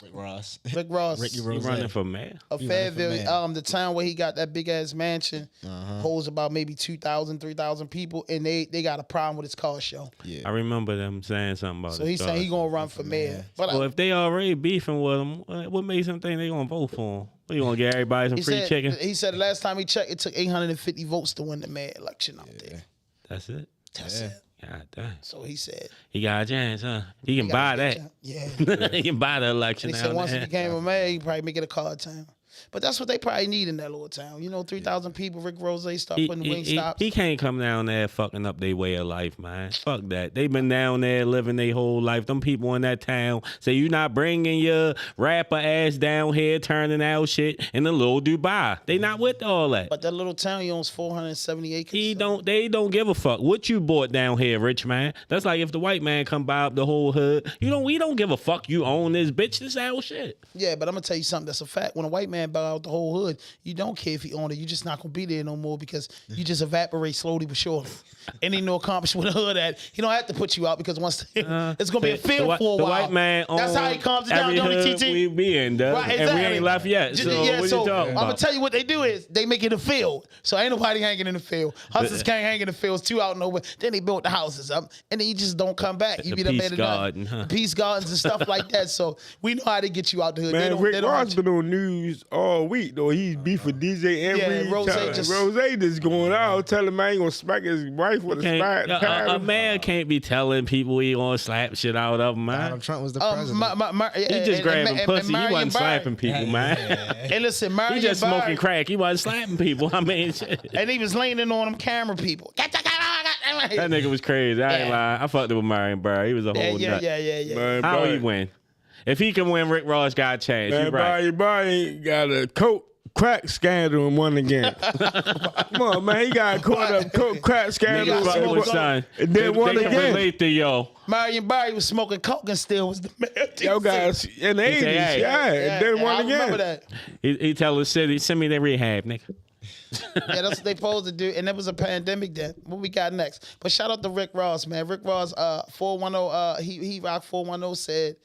Rick Ross. Rick Ross. Ricky He Rose. running for mayor? Of He running for Fayetteville, mayor. the town where he got that big ass mansion holds about maybe 2,000, 3,000 people, and they got a problem with his car show. Yeah. I remember them saying something about So it. he's saying he gonna run for mayor. But Well, if they already beefing with him, what makes him think they gonna vote for him? What, you gonna get everybody some free chicken? He said the last time he checked, it took 850 votes to win the mayor election out there. That's it. That's it. God damn. So he said He got a chance, huh? He can buy that. Yeah. He can buy the election. He said once he became a mayor, he probably make it a card town. But that's what they probably need in that little town. 3,000 people. Rick Rose start putting wing stops. He can't come down there fucking up their way of life, man. Fuck that. They been down there living their whole life. Them people in that town say you not bringing your rapper ass down here turning out shit in the little Dubai. They not with all that. But that little town, he owns 470 acres. They don't give a fuck what you bought down here, rich man. That's like if the white man come buy up the whole hood. We don't give a fuck you own this bitch. This our shit. Yeah, but I'm gonna tell you something that's a fact. When a white man buy out the whole hood, you don't care if he own it. You're just not gonna be there no more because you just evaporate slowly but surely. And ain't no accomplishment with the hood at. He don't have to put you out because once it's gonna be a field for a while. The white man that's how he calms it down, don't he, TT? We be in, though, Right, exactly. and we ain't left yet. So what you talking about? I'm gonna tell you what they do is they make it a field. So ain't nobody hanging in the field. Hustlers can't hang in the fields, two out nowhere. Then they built the houses up, and then you just don't come back. You The be the Peace man of Garden, nothing. huh? Peace gardens and stuff like that. So we know how to get you out the hood. Man, they Rick don't Ross been on news all week though. He's beef with DJ Envy. Rose just going out telling man he gonna smack his wife with a spike. A man can't be telling people he gonna slap shit out of them, man. Donald Trump was the president. He just grabbing pussy. He wasn't slapping people, man. And listen, Marion He just Barry, smoking crack. He wasn't slapping people. I mean, shit. and he was leaning on them camera people. That nigga was crazy. I ain't lying. I fucked with Marion Barry. He was a whole nut. Yeah. Man, How he win? If he can win, Rick Ross got a chance. Man, You right. Barry got a coke crack scandal and won again. Come on, man. He got caught up coke crack scandal. Niggas fucking with son. And then won They can again. relate to yo. Marion Barry was smoking coke and still was the mayor. Yo guys in the 80s, hey. and then won I remember again. that. He tell the city, send me that rehab, nigga. Yeah, that's what they supposed to do. And it was a pandemic then. What we got next? But shout out to Rick Ross, man. Rick Ross, 410, he rock 410 said,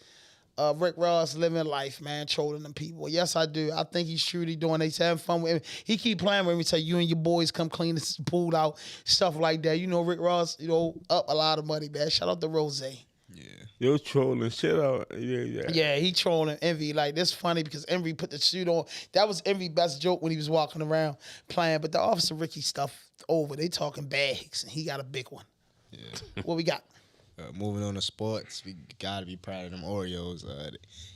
Rick Ross living life, man, trolling them people. Yes, I do. I think he's truly doing. He's having fun with him. He keep playing with me. Tell you and your boys come clean this pool out, stuff like that. Rick Ross, up a lot of money, man. Shout out to Rose. Yo trolling shit out. Yeah. Yeah, he trolling Envy. Like, this funny because Envy put the suit on. That was Envy's best joke when he was walking around playing. But the Officer Ricky stuff over. They talking bags, and he got a big one. Yeah. What we got? Moving on to sports, we gotta be proud of them Oreos.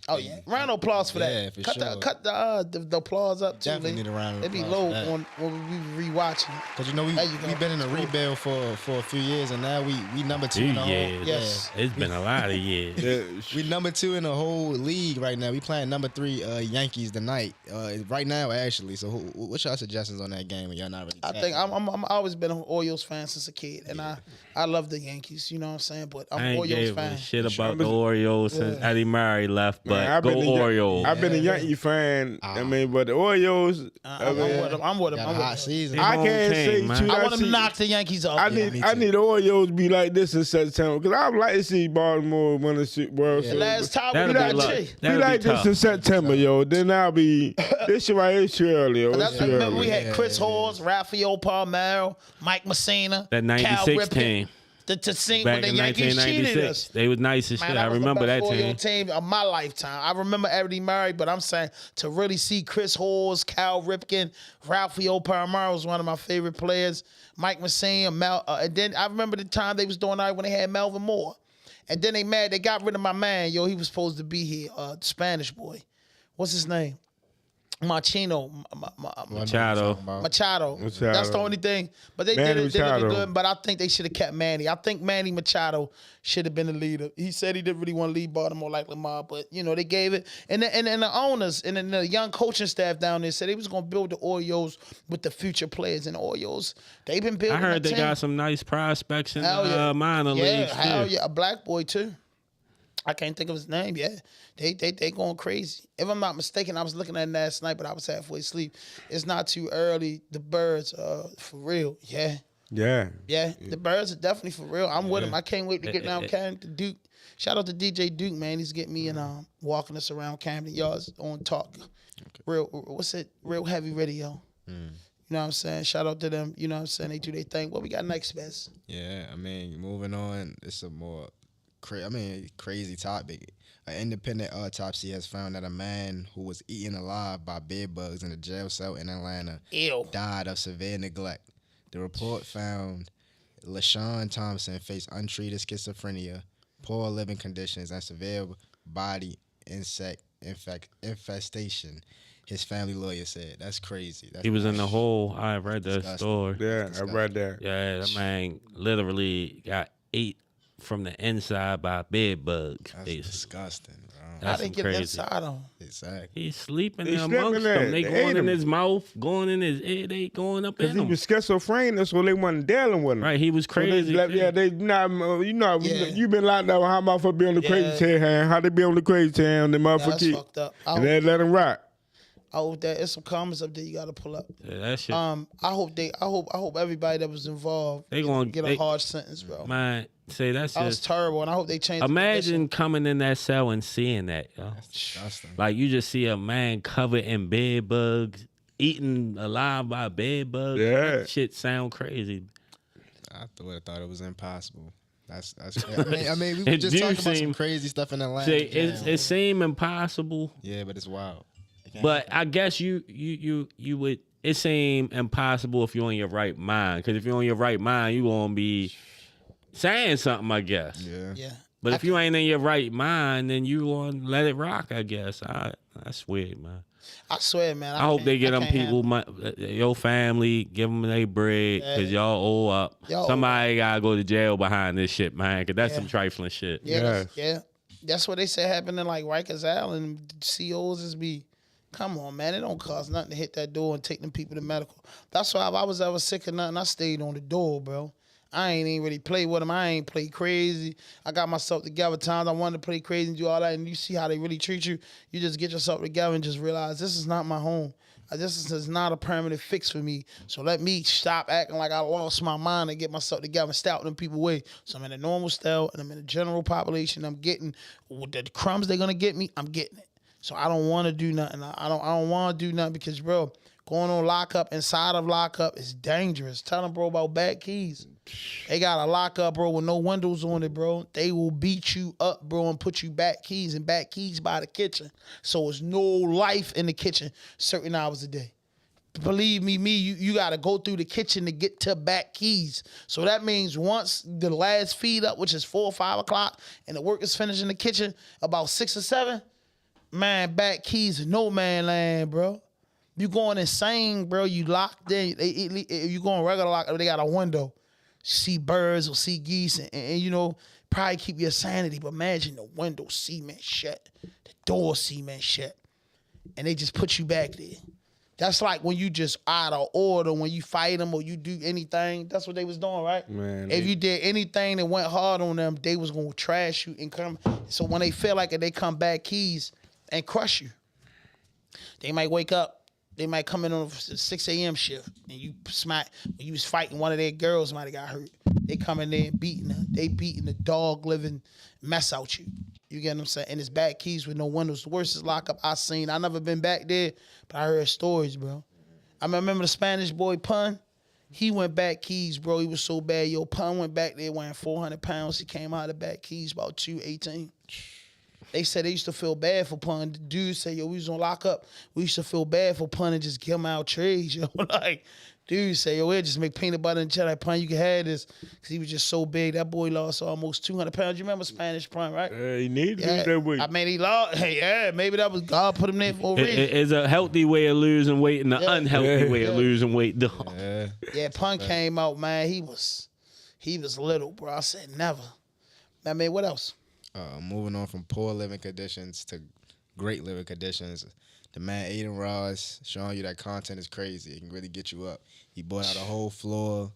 Oh yeah, round of applause for that. Yeah, for cut sure. Cut the applause up too. Definitely need a round of It'd be applause low for that. when we rewatching it. Cause There you go. we've been in a rebuild for a few years, and now we number 2 in the whole. years. Yes. It's been a lot of years. We number 2 in the whole league right now. We playing number 3 Yankees tonight. Right now actually. So what's y'all suggestions on that game? When y'all not really. I think I'm always been an Orioles fan since a kid, and I love the Yankees. You know what I'm saying? But I'm I an ain't Orioles gave fan. a shit about the Orioles since Eddie Murray left, but Man, go Orioles. I've been a Yankee fan. I mean, but the Orioles. I'm with him. I'm with him. Got I'm a with hot him. season. I can't Team, say man. too. I want them to knock the Yankees off. I me need too. the Orioles to be like this in September because I would like to see Baltimore win the World Series. Last time That'll we be got luck. G. Be That'll like be this tough. in September, yo. Then I'll be this shit right here too early. Yo. It's too Remember we early. had Chris Halls, Rafael Palmeiro, Mike Messina, That Cal 96 Ripken. team. to sing Back when the in Yankees cheated us. 1996, they was nice as Man, shit. that I was remember the that best Oreo team. team of my lifetime. I remember Eddie Murray, but I'm saying to really see Chris Halls, Cal Ripken, Ralphio Palomaro was one of my favorite players. Mike Massey, and then I remember the time they was doing that when they had Melvin Moore. And then they got rid of my man. Yo, he was supposed to be here, the Spanish boy. What's his name? Machado. That's the only thing. But they did it good. But I think they should have kept Manny. I think Manny Machado should have been the leader. He said he didn't really want to leave Baltimore like Lamar, but they gave it. And the owners and the young coaching staff down there said they was gonna build the Orioles with the future players. And the Orioles, they've been building. I heard they got some nice prospects in the minor leagues too. Hell yeah, a black boy too. I can't think of his name. Yeah, they going crazy. If I'm not mistaken, I was looking at it last night, but I was halfway asleep. It's not too early. The Birds, for real. Yeah. The Birds are definitely for real. I'm with them. I can't wait to get down Camden. Duke. Shout out to DJ Duke, man. He's getting me and walking us around Camden Yards on Talk. Okay. Real heavy radio. You know what I'm saying? Shout out to them. You know what I'm saying? They do their thing. What we got next, Bess? Yeah, I mean, moving on. It's a more crazy topic. An independent autopsy has found that a man who was eaten alive by bed bugs in a jail cell in Atlanta died of severe neglect. The report found LaShawn Thompson faced untreated schizophrenia, poor living conditions, and severe body insect infestation. His family lawyer said, "That's crazy." He was in the hole. I read that story. Yeah, I read that. Yeah, that man literally got ate from the inside by bed bugs. That's disgusting, bro. How they get inside him? Exactly. He's sleeping there amongst them. They going in his mouth, going in his ear, they going up in him. Because he was schizophrenic, so they wasn't dealing with him. Right, he was crazy. So they not, you've been locked up. How motherfucker be on the crazy town? How they be on the crazy town? The motherfucker that's fucked up. And they let him rock. I hope there's some comments up there you gotta pull up. Yeah, that shit. I hope everybody that was involved they gonna get a hard sentence, bro. Man, say that's that was terrible, and I hope they change. Imagine coming in that cell and seeing that, yo. That's disgusting. Like you just see a man covered in bed bugs, eaten alive by bed bugs. Yeah, that shit sound crazy. I would have thought it was impossible. That's crazy. I mean, we were just talking about some crazy stuff in Atlanta. It seemed impossible. Yeah, but it's wild. But I guess you would. It seem impossible if you're on your right mind. Because if you're on your right mind, you gonna be saying something. I guess. Yeah. But if you ain't in your right mind, then you gonna let it rock. I guess. That's weird, man. I swear, man. I hope they get them people, your family, give them their bread, because y'all owe up. Somebody gotta go to jail behind this shit, man, because that's some trifling shit. Yeah. That's what they say happened in like Rikers Island. COs is be. Come on, man. It don't cost nothing to hit that door and take them people to medical. That's why if I was ever sick or nothing, I stayed on the door, bro. I ain't even really play with them. I ain't play crazy. I got myself together. Times I wanted to play crazy and do all that, and you see how they really treat you. You just get yourself together and just realize this is not my home. This is not a permanent fix for me. So let me stop acting like I lost my mind and get myself together and stay out them people way. So I'm in a normal style and I'm in the general population. I'm getting the crumbs they're gonna get me. I'm getting it. So I don't want to do nothing. I don't want to do nothing because, bro, going on lockup inside of lockup is dangerous. Tell them, bro, about back keys. They got a lockup, bro, with no windows on it, bro. They will beat you up, bro, and put you back keys by the kitchen. So it's no life in the kitchen certain hours a day. Believe me, you got to go through the kitchen to get to back keys. So that means once the last feed up, which is 4 or 5 o'clock, and the work is finished in the kitchen about 6 or 7, man, back keys, no man land, bro. You going insane, bro. You locked in. You going regular lock, they got a window. See birds or see geese and probably keep your sanity. But imagine the window cement shut, the door cement shut, and they just put you back there. That's like when you just out of order, when you fight them or you do anything. That's what they was doing, right? Man, if you did anything that went hard on them, they was going to trash you and come. So when they feel like it, they come back keys and crush you. They might wake up. They might come in on a 6 a.m. shift and you smack. When you was fighting, one of their girls might have got hurt. They come in there and beating her. They beating the dog living mess out you. You get what I'm saying? And it's back keys with no windows. The worst lockup I seen. I never been back there, but I heard stories, bro. I remember the Spanish boy Pun. He went back Keys, bro. He was so bad. Yo, Pun went back there weighing 400 pounds. He came out of back Keys about 218. They said they used to feel bad for Pun. The dude said, yo, we was on lock up. We used to feel bad for Pun and just give him out trades, yo. Like, dude say, yo, we'll just make peanut butter and jelly. Pun, you can have this. Because he was just so big. That boy lost almost 200 pounds. You remember Spanish Pun, right? He needed to lose that weight. I mean, he lost. Hey, yeah, maybe that was God put him there for a reason. It's a healthy way of losing weight and an unhealthy way of losing weight, though. Yeah, Pun came out, man. He was little, bro. I said never. I mean, what else? Moving on from poor living conditions to great living conditions. The man Aiden Ross showing you that content is crazy. It can really get you up. He bought out a whole floor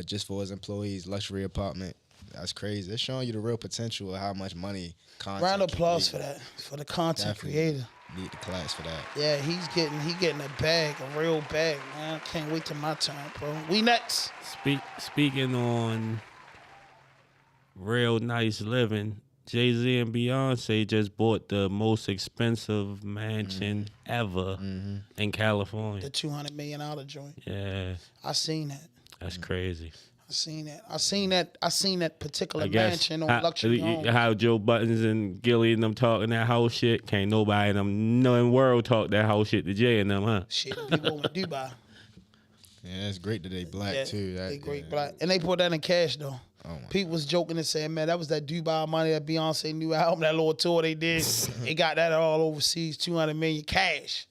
just for his employees, luxury apartment. That's crazy. It's showing you the real potential of how much money content. Round of applause for that, for the content creator. Need the class for that. Yeah, he getting a bag, a real bag, man. I can't wait till my turn, bro. We next. Speaking on real nice living, Jay-Z and Beyonce just bought the most expensive mansion ever in California. The $200 million joint. Yeah. I seen that. That's crazy. I seen that particular mansion on Luxury Home. How Joe Buttons and Gilly and them talking that house shit. Can't nobody in them no in the world talk that house shit to Jay and them, huh? Shit, people in Dubai. Yeah, it's great that they black too. They great black. And they put that in cash though. People was joking and saying, man, that was that Dubai money, that Beyonce new album, that little tour they did. They got that all overseas, 200 million cash.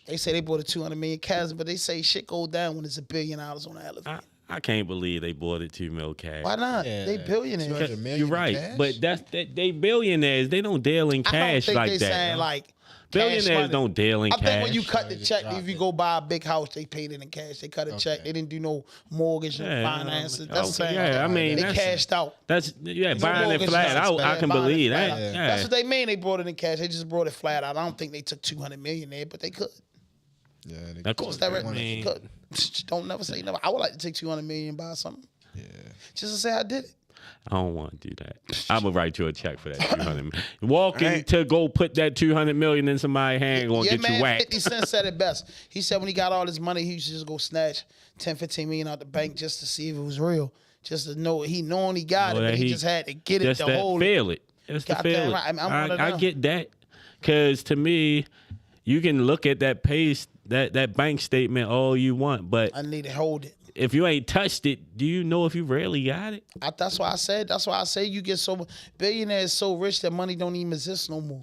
They say they bought a 200 million cash, but they say shit go down when it's $1 billion on the elevator. I can't believe they bought it $2 million cash. Why not? Yeah. They billionaires. You're right, but they billionaires. They don't deal in cash I don't think like they that. saying like billionaires don't deal in cash. I think when you cut the check, if you go buy a big house, they paid it in cash. They cut a check. They didn't do no mortgage and finances. That's the same. Yeah, I mean, they cashed out. That's buying it flat out. I can believe that. Yeah. That's what they mean. They brought it in cash. They just brought it flat out. I don't think they took 200 million there, but they could. Yeah, of course they could. Don't never say never. I would like to take 200 million and buy something. Yeah, just to say I did it. I don't want to do that. I'm gonna write you a check for that 200 million. Walking to go put that 200 million in somebody's hand gonna get you whacked. 50 Cent said it best. He said when he got all this money, he used to just go snatch 10, 15 million out the bank just to see if it was real. Just to know he knowing he got it, but he just had to get it to hold it. Feel it. Just to feel it. Right. I get that. Cause to me, you can look at that pace, that bank statement all you want, but I need to hold it. If you ain't touched it, do you know if you really got it? That's why I say you get so billionaires so rich that money don't even exist no more.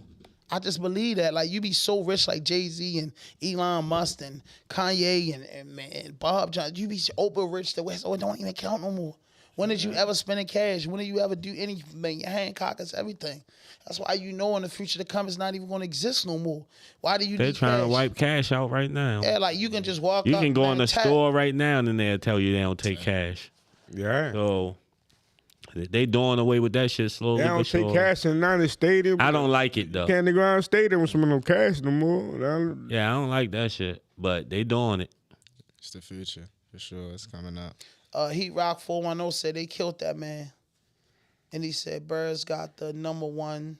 I just believe that. Like you be so rich like Jay-Z and Elon Musk and Kanye and Bob Johnson. You be Oprah rich that so it don't even count no more. When did you ever spend in cash? When did you ever do anything? Your Hancock is everything. That's why you know in the future to come it's not even going to exist no more. Why do you? They're trying to wipe cash out right now. Yeah, like you can just walk. You can go in the store right now and they'll tell you they don't take cash. Yeah. So they doing away with that shit slowly. They don't take cash in none of the stadium. I don't like it though. Can't the ground stadium with some of them cash no more. Yeah, I don't like that shit. But they doing it. It's the future for sure. It's coming up. Heat Rock 410 said they killed that man. And he said Birds got the #1.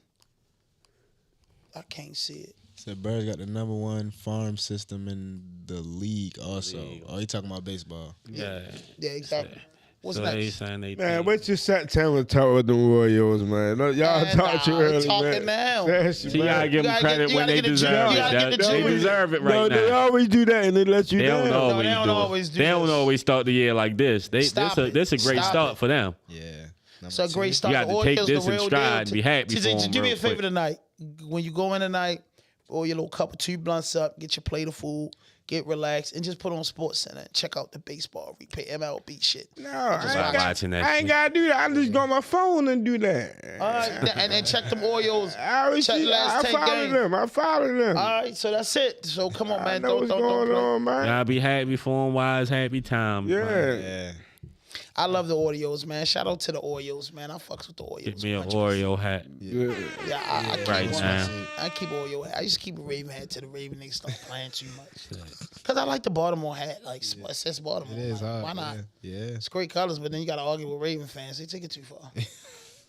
I can't see it. Said Birds got the #1 farm system in the league also. Oh, he talking about baseball. Yeah. Yeah, exactly. What's so next? they saying they man, what's your September talk with the Warriors, man? Y'all talk too early, talking man. Now. So you gotta give them credit when they deserve it. They deserve it right now. They always do that and they let you down. They don't always start the year like this. This a great start for them. Yeah. It's a great start. You got to take this in stride and be happy for them. Do me a favor tonight. When you go in tonight, roll your little cup of 2 blunts up, get your plate of food, get relaxed, and just put on Sports Center and check out the baseball replay, MLB shit. No, I ain't got to do that. I just go on my phone and do that. All right, and check them Orioles. I follow them. All right, so that's it. So come on, man. I know what's going on, man. Y'all be happy for them, wise, happy time. Yeah. I love the Oreos, man. Shout out to the Oreos, man. I fucks with the Oreos. Get me an Oreo hat. Yeah, I keep right now. I keep Oreo hat. I used to keep a Raven hat till the Raven niggas start playing too much. Because I like the Baltimore hat. Like, it says Baltimore. It is hard. Why not? Yeah. It's great colors, but then you got to argue with Raven fans. They take it too far.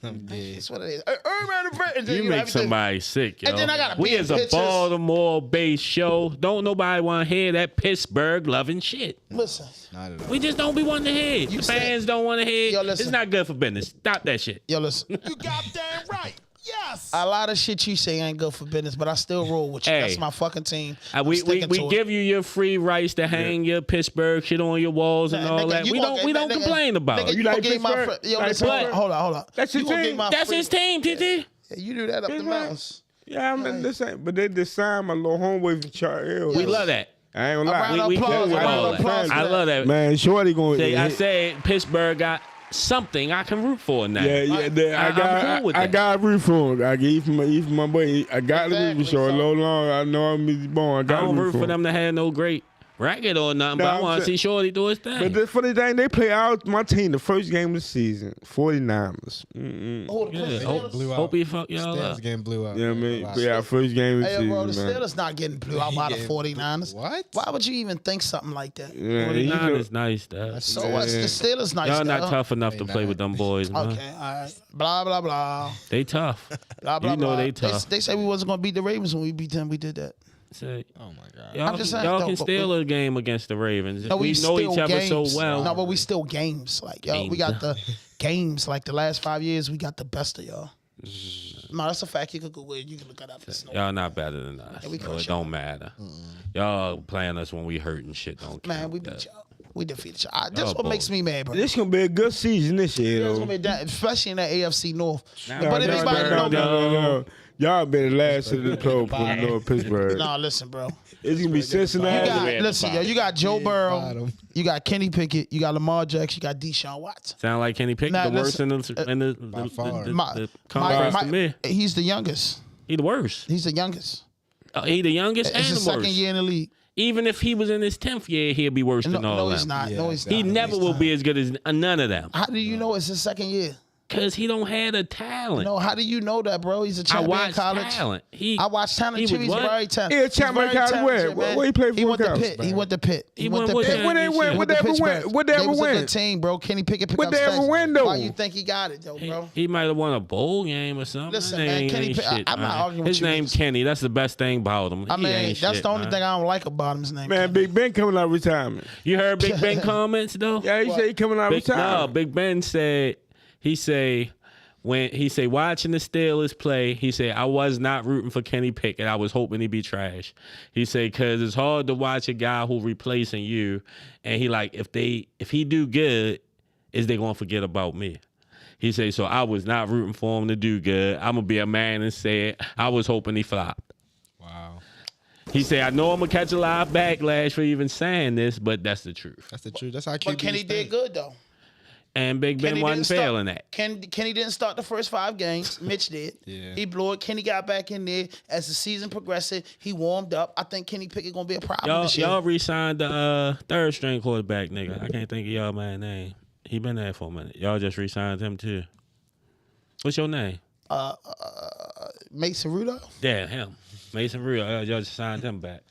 I'm dead. That's what it is. Urban Britain. You make somebody sick, yo. And then I gotta we be in is a pictures. Baltimore-based show. Don't nobody want to hear that Pittsburgh loving shit. Listen. Not at all. We just don't be wanting to hear. The fans don't want to hear. Yo, listen. It's not good for business. Stop that shit. Yo, listen. You goddamn right. Yes. A lot of shit you say ain't good for business, but I still roll with you. Hey. That's my fucking team. We give you your free rights to hang your Pittsburgh shit on your walls and all that. We don't complain about it. You like Pittsburgh? Yo, listen, hold on. That's your team. That's his team, TT. Yeah, you do that up the mountains. Yeah, I mean, this ain't. But they just signed my little homeboy from Charlie Hill. We love that. I ain't gonna lie. We cool with all that. I love that. Man, Shorty going. I said Pittsburgh got something I can root for now. Yeah. I got root for him. I gave him my boy. I got to root for Shorty. Long. I know I'm born. I don't root for them to have no great racket or nothing, but I want to see Shorty do his thing. But the funny thing, they play out my team the first game of the season, 49ers. Hope he fuck y'all up. Steelers getting blew out. You know what I mean? Play out first game of the Hey, season, bro, the man. Steelers not getting blew out by the 49ers. What? Why would you even think something like that? Yeah, 49 is nice, though. So what's the Steelers nice? Y'all not though? tough enough to play with them boys, man. Okay, all right. Blah, blah, blah. They tough. Blah, blah, You know blah. they tough. They said we wasn't going to beat the Ravens when we beat them. We did that. Say, Oh my God. y'all I'm just saying, y'all though, can but steal a game against the Ravens. No, we know still each other games. so well. No, but we still games. Like, yo, we got the games. Like, the last 5 years, we got the best of y'all. No, that's a fact. You could Google it. You can look it up. Y'all not better than us. we So it coach don't matter. Y'all playing us when we hurt and shit. Don't Man, count we that. beat y'all. We defeated y'all. That's Y'all what makes me mad, bro. This gonna be a good season this year, It's though. gonna be that, especially in that AFC North. Nah, But anybody know? Y'all been the last of the club for North Pittsburgh. No, listen, bro. It's gonna be You Cincinnati. got, listen, yo, you got Joe Burrow, bottom. you got Kenny Pickett, you got Lamar Jackson, you got Deshaun Watson. Sound like Kenny Pickett, Nah, the worst in the by far. the conference to me. He's the youngest. He the worst. He's the youngest. He the youngest It's and his the second worst. year in the league. Even if he was in his 10th year, he'll be worse than all No, them. he's not. No, he's He not. never will be as good as none of them. How do you know it's his second year? Because he don't have the talent. No, how do you know that, bro? He's a I champion in watch college. talent. I watch talent he too. was He's what? very talented. Yeah, He's champion very college where? talented, man. Where he played for He went to college? Pitt. He went to Pitt. He went with When they win, what they ever win? What they They ever was a win? good team, bro. Kenny Pickett picked What up they ever stats. win, though? Why you think he got it, though, bro? He might have won a bowl game or something. Listen, His man, name Kenny ain't Pick- shit, I'm not man. arguing with His you name niggas. Kenny. That's the best thing about him. I He mean, ain't that's shit, the only man. thing I don't like about him. His name. Man, Big Ben coming out of retirement. You heard Big Ben comments though? Yeah, he said he coming out of No, retirement. Big Ben said watching the Steelers play, he said I was not rooting for Kenny Pickett. I was hoping he'd be trash. He said because it's hard to watch a guy who replacing you, and he like if he do good, is they gonna forget about me? He said so I was not rooting for him to do good. I'm gonna be a man and say it. I was hoping he flopped. Wow. He said I know I'm gonna catch a lot of backlash for even saying this, but that's the truth. That's the truth. That's how But Kenny did good though. And Big Ben wasn't failing that. Kenny didn't start the first 5 games. Mitch did. Yeah. He blew it. Kenny got back in there as the season progressed. He warmed up. I think Kenny Pickett gonna be a problem this year. Y'all re-signed the third string quarterback nigga. I can't think of y'all man's name. He been there for a minute. Y'all just re-signed him too. What's your name? Mason Rudolph. Yeah, him. Mason Rudolph. Y'all just signed him back.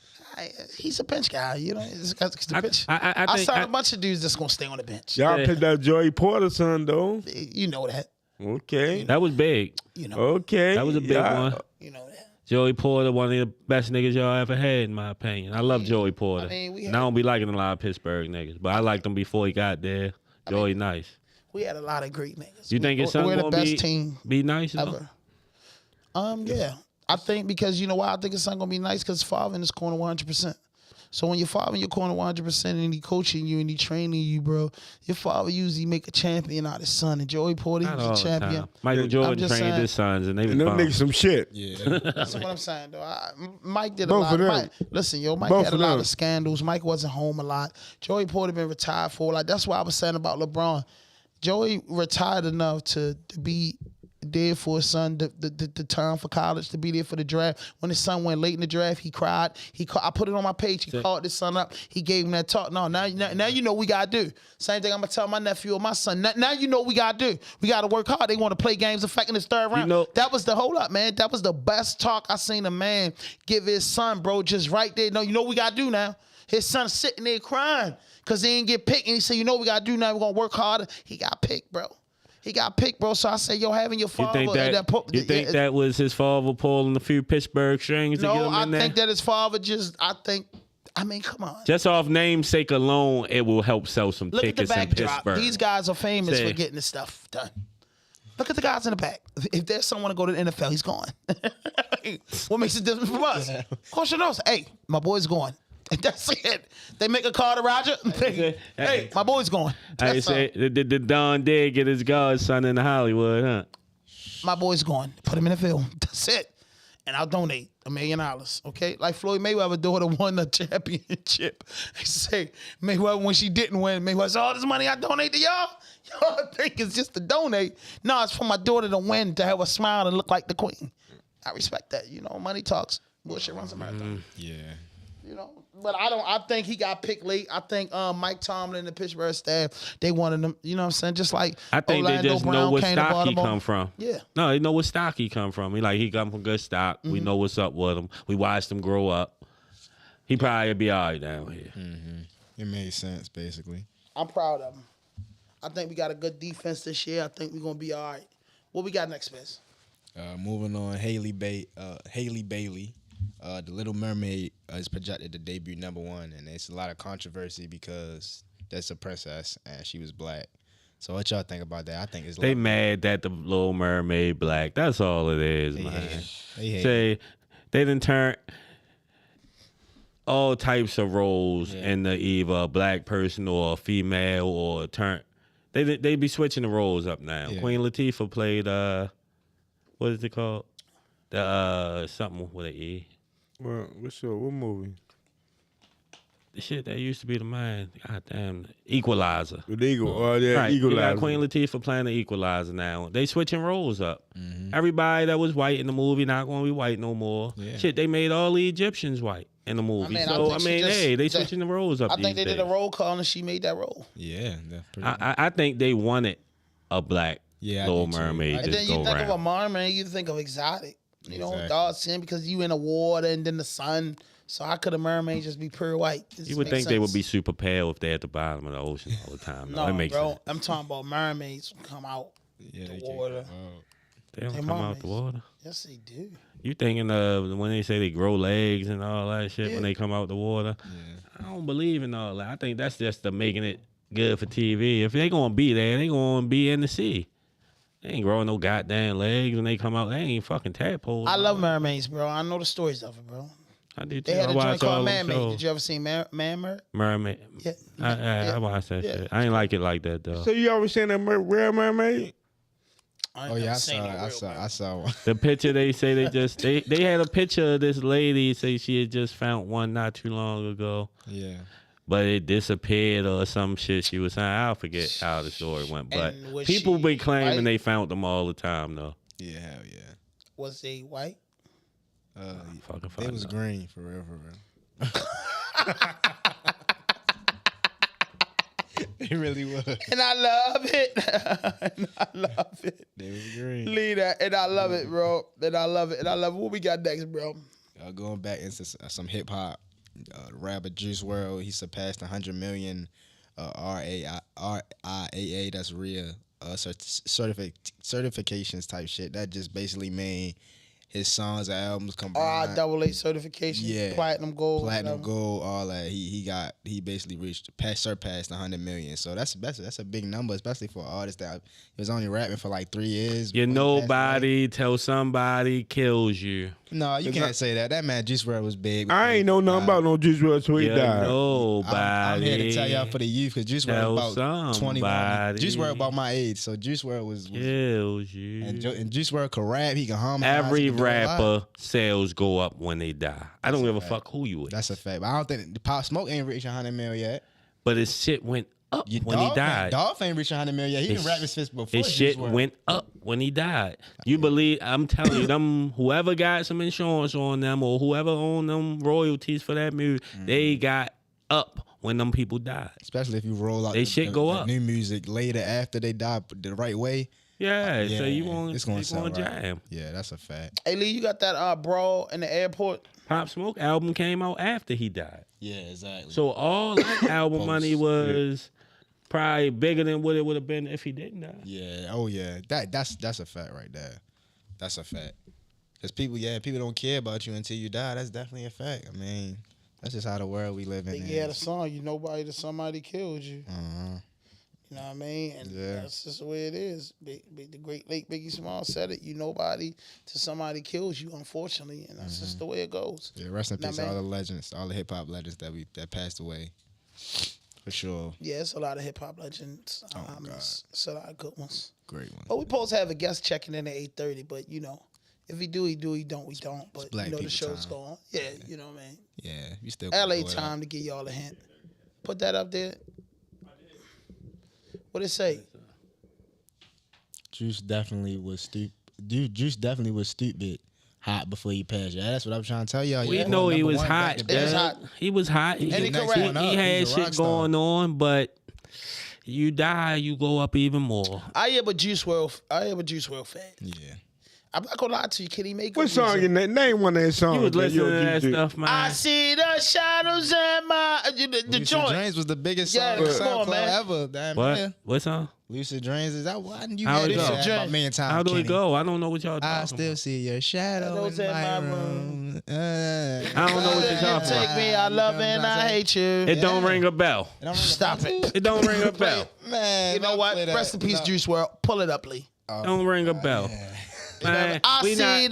He's a bench guy, you know. It's the bench. I I think saw a bunch of dudes that's gonna stay on the bench. Y'all picked up Joey Porter's son, though. You know that. Okay. that was big. You know. Okay. That was a big one. You know that. Joey Porter, one of the best niggas y'all ever had, in my opinion. I love Joey Porter. I mean, and I don't be liking a lot of Pittsburgh niggas, but I liked him before he got there. Joey nice. We had a lot of great niggas. You think his son We're the gonna best team be nice though? ever. Yeah. I think because you know why I think his son gonna be nice because his father in his corner 100%. So when your father in your corner 100% and he coaching you and he training you, bro, your father usually make a champion out of his son. And Joey Porter, he Not all was a the champion. time. Michael Jordan just trained saying. his sons and they was And them bomb. niggas some shit. Yeah. That's what I'm saying, though. Mike did a Both lot. of them. Mike, listen, yo, Mike Both had a of lot them. of scandals. Mike wasn't home a lot. Joey Porter been retired for like that's why I was saying about LeBron. Joey retired enough to be there for his son, the time for college, to be there for the draft. When his son went late in the draft, he cried. I put it on my page. He called his son up. He gave him that talk. No, now you know what we got to do. Same thing I'm going to tell my nephew or my son. Now you know what we got to do. We got to work hard. They want to play games affecting this third round. know- That was the hold up, man. That was the best talk I seen a man give his son, bro, just right there. No, you know what we got to do now? His son's sitting there crying because he didn't get picked. And he said, you know what we got to do now? We're going to work harder. He got picked, bro. He got picked, bro. So I say, yo, having your father. You think that was his father pulling a few Pittsburgh strings to get him in there? No, I think that his father I mean, come on. Just off namesake alone, it will help sell some Look tickets at the in backdrop. Pittsburgh. These guys are famous for getting this stuff done. Look at the guys in the back. If there's someone to go to the NFL, he's gone. What makes it different from us? Coach knows. Hey, my boy's going. That's it. They make a call to Roger. Hey, my boy's going. I say the Don did get his godson in Hollywood, huh? My boy's going. Put him in the field. That's it. And I'll donate $1 million. Okay, like Floyd Mayweather daughter won the championship. They say Mayweather when she didn't win, Mayweather said, all this money I donate to y'all. Y'all think it's just to donate? No, it's for my daughter to win, to have a smile and look like the queen. I respect that. You know, money talks. Bullshit runs a marathon. Yeah. You know, but I think he got picked late. I think Mike Tomlin and the Pittsburgh staff, they wanted him, you know what I'm saying? Just like I think Orlando they just Brown know what came to stock he Baltimore. come from. Yeah. No, they know what stock he come from. He come from good stock. We know what's up with him. We watched him grow up. He probably be all right down here. Mm-hmm. It made sense, basically. I'm proud of him. I think we got a good defense this year. I think we're going to be all right. What we got next, Biz? Moving on, Haley Bailey. The Little Mermaid is projected to debut #1, and it's a lot of controversy because that's a princess and she was black. So what y'all think about that? I think it's they mad that the Little Mermaid black. That's all it is, man. They done turn all types of roles into either a black person or a female or turn. They be switching the roles up now. Yeah. Queen Latifah played what is it called? The something with an E. Well, what movie? The shit that used to be the man. God damn. Equalizer. The Equalizer. You got Queen Latifah playing the Equalizer now. They switching roles up. Mm-hmm. Everybody that was white in the movie not going to be white no more. Yeah. Shit, they made all the Egyptians white in the movie. They switching the roles up. I think they did a roll call and she made that role. Yeah. I think they wanted a black Little Mermaid. And then you think of a mermaid, you think of exotic. You know, dark skin because you in the water and then the sun. So how could a mermaid just be pure white? You would think they would be super pale if they're at the bottom of the ocean all the time. No, bro. Sense. I'm talking about mermaids who come out the water. They don't come out the water? Yes, they do. You thinking of when they say they grow legs and all that shit when they come out the water? Yeah. I don't believe in all that. I think that's just the making it good for TV. If they going to be there, they going to be in the sea. They ain't growing no goddamn legs when they come out. They ain't fucking tadpoles. I love mermaids, bro. I know the stories of it, bro. I do too. They had a joint called Man-Maid. Did you ever see Man-Maid? Mermaid. Yeah. I watched that shit. I ain't like it like that, though. So you always seen that real mermaid? I saw one. The picture they say they had a picture of this lady say she had just found one not too long ago. Yeah. But it disappeared or some shit she was saying. I'll forget how the story went. But people be claiming they found them all the time, though. Yeah, hell yeah. Was they white? It was green, for real. It really was. And I love it. They was green. Leave that. And I love it, bro. And I love it. What we got next, bro? Going back into some hip-hop. Rapper Juice WRLD, he surpassed 100 million RIAA, that's real certifications type shit. That just basically made his songs and albums combined. RIAA certification, platinum, gold, all that. He basically surpassed 100 million. So that's a big number, especially for an artist that was only rapping for like 3 years. Nobody till somebody kills you. No, you can't say that. That man Juice WRLD was big. I ain't know nothing about no Juice WRLD till he died. Nobody. I'm here to tell y'all for the youth because Juice WRLD about 21. Juice WRLD about my age, so Juice WRLD was kills you. And Juice WRLD could rap. He can harmonize. Every rapper sales go up when they die. I don't give a fuck who you is. That's a fact. But I don't think the Pop Smoke ain't reached 100 mil yet. But his shit went up when he died. Dolph ain't reached 100 mil yet. He been rapping since before. His shit went up when he died. You believe? I'm telling you, them whoever got some insurance on them or whoever owned them royalties for that music, they got up when them people died. Especially if you roll out the new music later after they die the right way. Yeah, so you want it's gonna jam. Right. Yeah, that's a fact. Hey Lee, you got that brawl in the airport? Pop Smoke album came out after he died. Yeah, exactly. So all that album money was probably bigger than what it would have been if he didn't die. Yeah. Oh yeah. That's a fact right there. That's a fact. Because people don't care about you until you die. That's definitely a fact. I mean, that's just how the world we live in. He had a song, "You Nobody to Somebody Killed You." Uh-huh. You know what I mean? And that's just the way it is. The great late Biggie Smalls said it. You nobody to somebody kills you, unfortunately, and that's just the way it goes. Yeah, rest in peace to all the legends, all the hip hop legends that passed away. For sure. Yeah, it's a lot of hip hop legends. Oh my God. It's a lot of good ones. Great one. But we supposed to have a guest checking in at 8:30. But you know, if he do, he do. He don't, we don't. But you know, the show's going. Yeah, you know what I mean. Yeah, you still. LA time to give y'all a hint. Put that up there. What it say? Juice definitely was stupid. Juice definitely was stupid. Hot before he passed. Yeah, that's what I'm trying to tell y'all. We know he was hot. He was hot. He had shit going on, but you die, you go up even more. I am a Juice WRLD fan. Yeah. I'm not gonna lie to you. Can he make what song in that? Name one of his songs. You was listening to that stuff, man. I see the shadows in my the joint. Dreams was the biggest song on SoundCloud ever. Damn, what? Man. What song? Lucid Dreams is that one you had it about a million times. How do Kenny. it go? I don't know what y'all talking about. I still see your shadow in my room. I don't know what you're talking about. Take me, I love and I hate you. It don't ring a bell. Stop it. It don't ring a bell. Man, you know what? Rest in peace, Juice WRLD. Pull it up, Lee. Don't ring a bell. Man, we not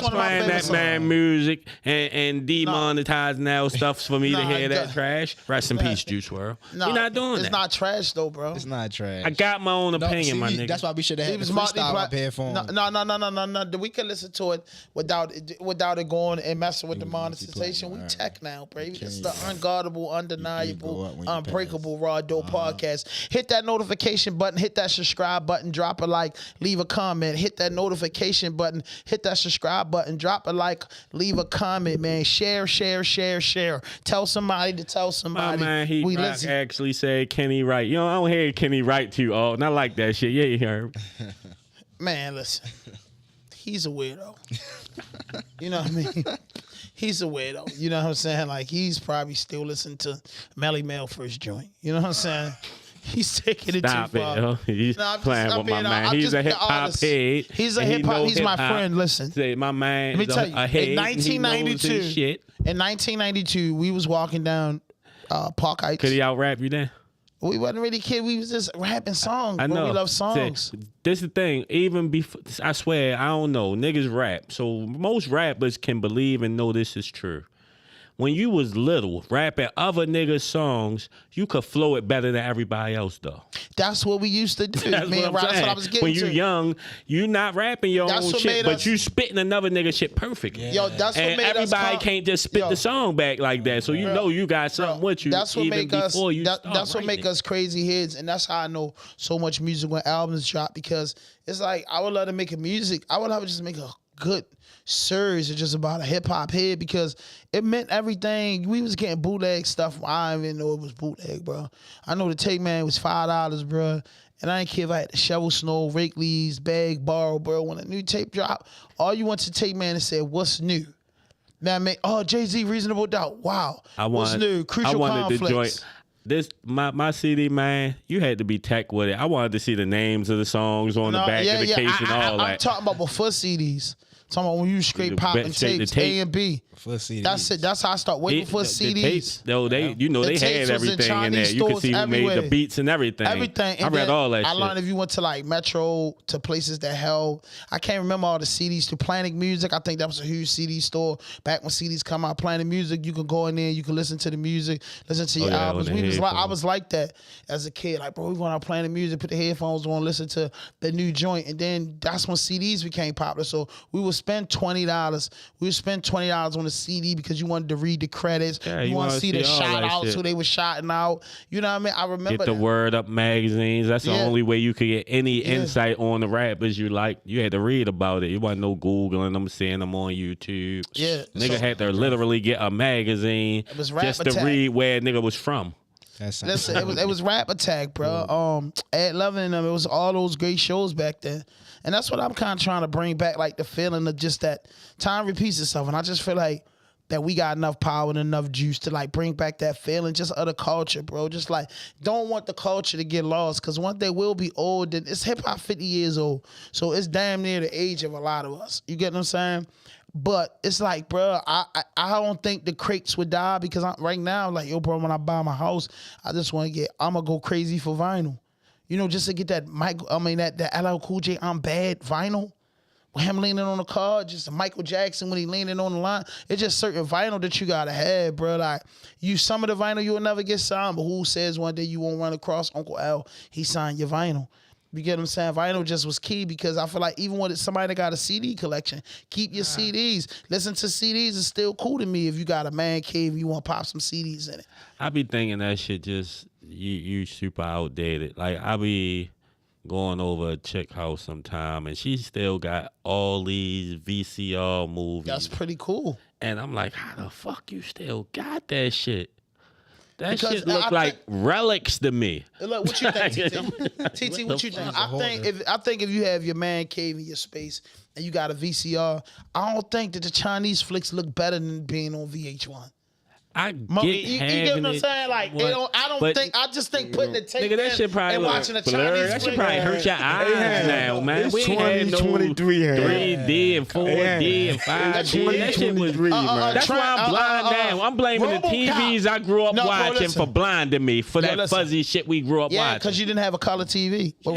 playing that songs. man music and demonetizing our stuff for me to hear that trash. Rest in peace, Juice WRLD. We not doing that. It's not trash though, bro. It's not trash. I got my own opinion, my nigga. That's why we should have had the freestyle up here for him. No. We can listen to it without it going and messing with the monetization. We tech now, baby. It's the unguardable, undeniable, unbreakable RawDope Podcast. Hit that notification button. Hit that subscribe button. Drop a like. Leave a comment. Hit that notification button, hit that subscribe button, drop a like, leave a comment, man. Share. Tell somebody to tell somebody. My man, actually said Kenny Wright. You know, I don't hear Kenny Wright too often. I like that shit. Yeah, you heard. Man, listen. He's a weirdo. You know what I mean? He's a weirdo. You know what I'm saying? Like, he's probably still listening to Melly Mel first joint. You know what I'm saying? He's taking it too far. He's playing with my man. He's a hip hop head. He's a hip hop. He's my friend. Listen, say my man. Let me tell you. In 1992, we was walking down Park Heights. Could he out rap you then? We wasn't really kidding. We was just rapping songs. I know. We love songs. See, this is the thing. Even before, I swear, I don't know. Niggas rap. So most rappers can believe and know this is true. When you was little, rapping other niggas' songs, you could flow it better than everybody else, though. That's what we used to do. That's what I was getting to. When you young, you not rapping your own shit, but you spitting another nigga shit perfectly. Yeah. Yo, that's and what made us. Everybody can't just spit the song back like that. So you know you got something with you. That's what make us. That's what make us crazy heads, and that's how I know so much music when albums drop, because it's like I would love to make a music. I would love to just make a good series just about a hip hop head, because it meant everything. We was getting bootleg stuff. I didn't even know it was bootleg, bro. I know the tape man was $5, bro. And I didn't care if I had to shovel snow, rake leaves, bag, borrow, bro. When a new tape dropped, all you went to tape man and said, "What's new?" Now I mean, Jay-Z, Reasonable Doubt. Wow. What's new? Crucial Conflicts. This my CD, man, you had to be tech with it. I wanted to see the names of the songs on the back of the case and all that. I'm talking about before CDs. Talking about when you straight popping tapes, A and B. That's it. That's how I start waiting for CDs. They had everything in there. You could see who made the beats and everything. Everything. I read all that shit. I learned if you went to like Metro, to places that held, I can't remember all the CDs, to Planet Music. I think that was a huge CD store. Back when CDs come out, Planet Music, you could go in there, you could listen to the music, listen to your albums. I was like that as a kid. Like, bro, we going out Planet Music, put the headphones on, listen to the new joint. And then that's when CDs became popular. So we would spend $20. We would spend $20 on a CD because you wanted to read the credits. Yeah, you want to see the shout outs, who they were shouting out. You know what I mean? I remember the Word Up magazines. That's the only way you could get any insight on the rappers you like. You had to read about it. You wasn't no Googling them, seeing them on YouTube. Yeah. Nigga had to literally get a magazine just to read where nigga was from. Listen, it was Rap Attack, bro. Ed Levin and them. It was all those great shows back then. And that's what I'm kind of trying to bring back, like the feeling of just that time repeats itself. And I just feel like that we got enough power and enough juice to like bring back that feeling just of the culture, bro. Just like don't want the culture to get lost, because one day we'll be old and it's hip hop 50 years old. So it's damn near the age of a lot of us. You get what I'm saying? But it's like, bro, I don't think the crates would die, because right now, like, yo, bro, when I buy my house, I just want to I'm going to go crazy for vinyl. You know, just to get that that LL Cool J I'm Bad vinyl. With him leaning on the car, just Michael Jackson when he leaning on the line. It's just certain vinyl that you got to have, bro. Like, some of the vinyl you'll never get signed, but who says one day you won't run across Uncle L, he signed your vinyl. You get what I'm saying? Vinyl just was key, because I feel like even when it's somebody that got a CD collection, keep your CDs. Listen to CDs is still cool to me if you got a man cave and you want to pop some CDs in it. I be thinking that shit just, you super outdated. Like, I be going over a chick house sometime and she still got all these VCR movies. That's pretty cool. And I'm like, how the fuck you still got that shit? That shit look like relics to me. Look, what you think, TT? TT, what you think? I think if you have your man cave in your space and you got a VCR, I don't think that the Chinese flicks look better than being on VH1. I get you get what I'm saying? Like, I just think putting the tape in and watching a Chinese that should probably hurt your eyes now, man. It's we 2023 had no 3D and 4D and 5D. That shit was man. That's why I'm blind now. I'm blaming the TVs I grew up watching for blinding me for that fuzzy shit we grew up watching. Yeah, because you didn't have a color TV. But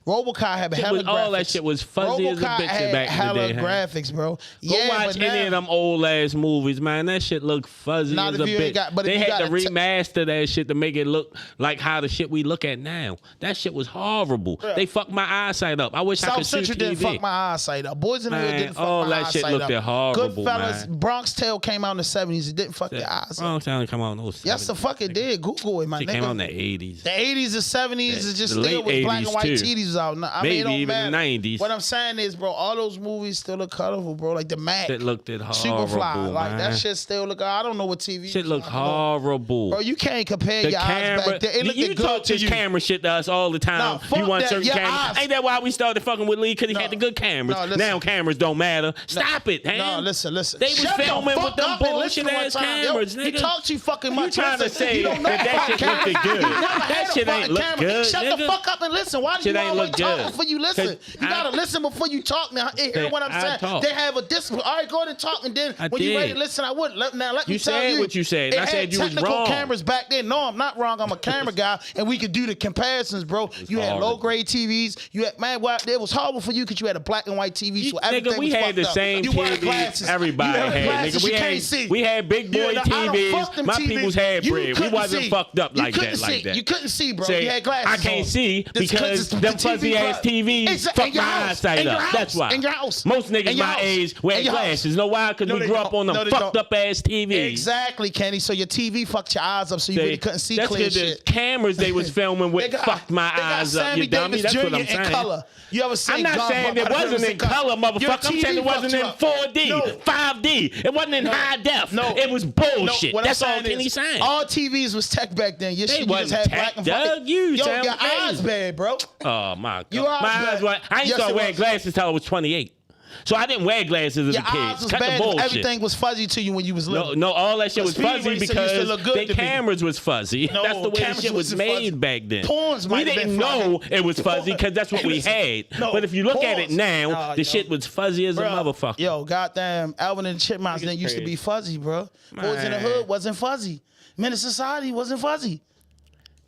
RoboCop had hella graphics. All that shit was fuzzy as a bitch back in the day. Graphics, bro. Go watch any of them old ass movies, man. That shit look fuzzy as a bitch. They had to remaster that shit to make it look like how the shit we look at now. That shit was horrible. They fucked my eyesight up. I wish I could shoot TV. South Central didn't fuck my eyesight up. Boys in the Hood didn't fuck my eyesight up. All that shit looked horrible, Goodfellas, man. Bronx Tale came out in the 70s. It didn't fuck your eyes up. Bronx Tale came out in those 70s. Yes, the fuck it did. Google it, my nigga. It came out in the 80s. The 80s and 70s is just still with black and white TVs out. I mean, maybe even the 90s. What I'm saying is, bro, all those movies still look colorful, bro. Like the Mac. Shit looked horrible, Superfly. Like, man. that shit still look. I don't know what TV. Shit look horrible. Bro, you can't compare your eyes back there. It looked you talk this camera shit to us all the time. You want certain cameras. Ain't that why we started fucking with Lee? Because he had the good cameras. Now cameras don't matter. Stop it, man. No, listen. They was filming with them bullshit ass cameras, nigga. You talk too fucking much. You trying to say that shit looked good. That shit ain't look good, Shut the fuck up and listen. Why do you always talk before you listen? You gotta listen before you talk. Now, hear what I'm saying. They have a discipline. All right, go ahead and talk, and then when you ready to listen, I would. Now, let me tell you. You said what you said. I said you was wrong. Technical cameras back then. No, I'm not wrong. I'm a camera guy, and we could do the comparisons, bro. You had low grade TVs. You had it was horrible for you because you had a black and white TV. So everything we had the same TVs. Everybody had. Nigga, we had big boy TVs. My peoples had bread. We wasn't fucked up like that. You couldn't see, bro. You had glasses. I can't see because them fuzzy ass TVs fuck my eyesight up. That's why. In your house. Most niggas my age wear glasses. Know why? Because we grew up on them fucked up ass TVs. Exactly, Kenny. So your TV fucked your eyes up, so you really couldn't see clear shit. The cameras they was filming with fucked my eyes up. You dummy. That's what I'm saying. Color. You ever seen? I'm not saying it wasn't in color, motherfucker. I'm saying it wasn't in 4D, 5D. It wasn't in high def. No, it was bullshit. That's all Kenny's saying. All TVs was tech back then. Your shit just had black and white. Yo, your eyes bad, bro. Oh my god, my eyes white. I ain't started wearing glasses till I was 28. So I didn't wear glasses as a kid. Eyes was Cut bad. the bullshit. Everything was fuzzy to you when you was little. No, all that shit was fuzzy because the cameras was fuzzy. That's the way the shit was made back then. We didn't know it was fuzzy because that's what we had. But if you look at it now, the shit was fuzzy as a motherfucker. Yo, goddamn, Alvin and the Chipmunks didn't used to be fuzzy, bro. Boys in the Hood wasn't fuzzy. Men in Society wasn't fuzzy.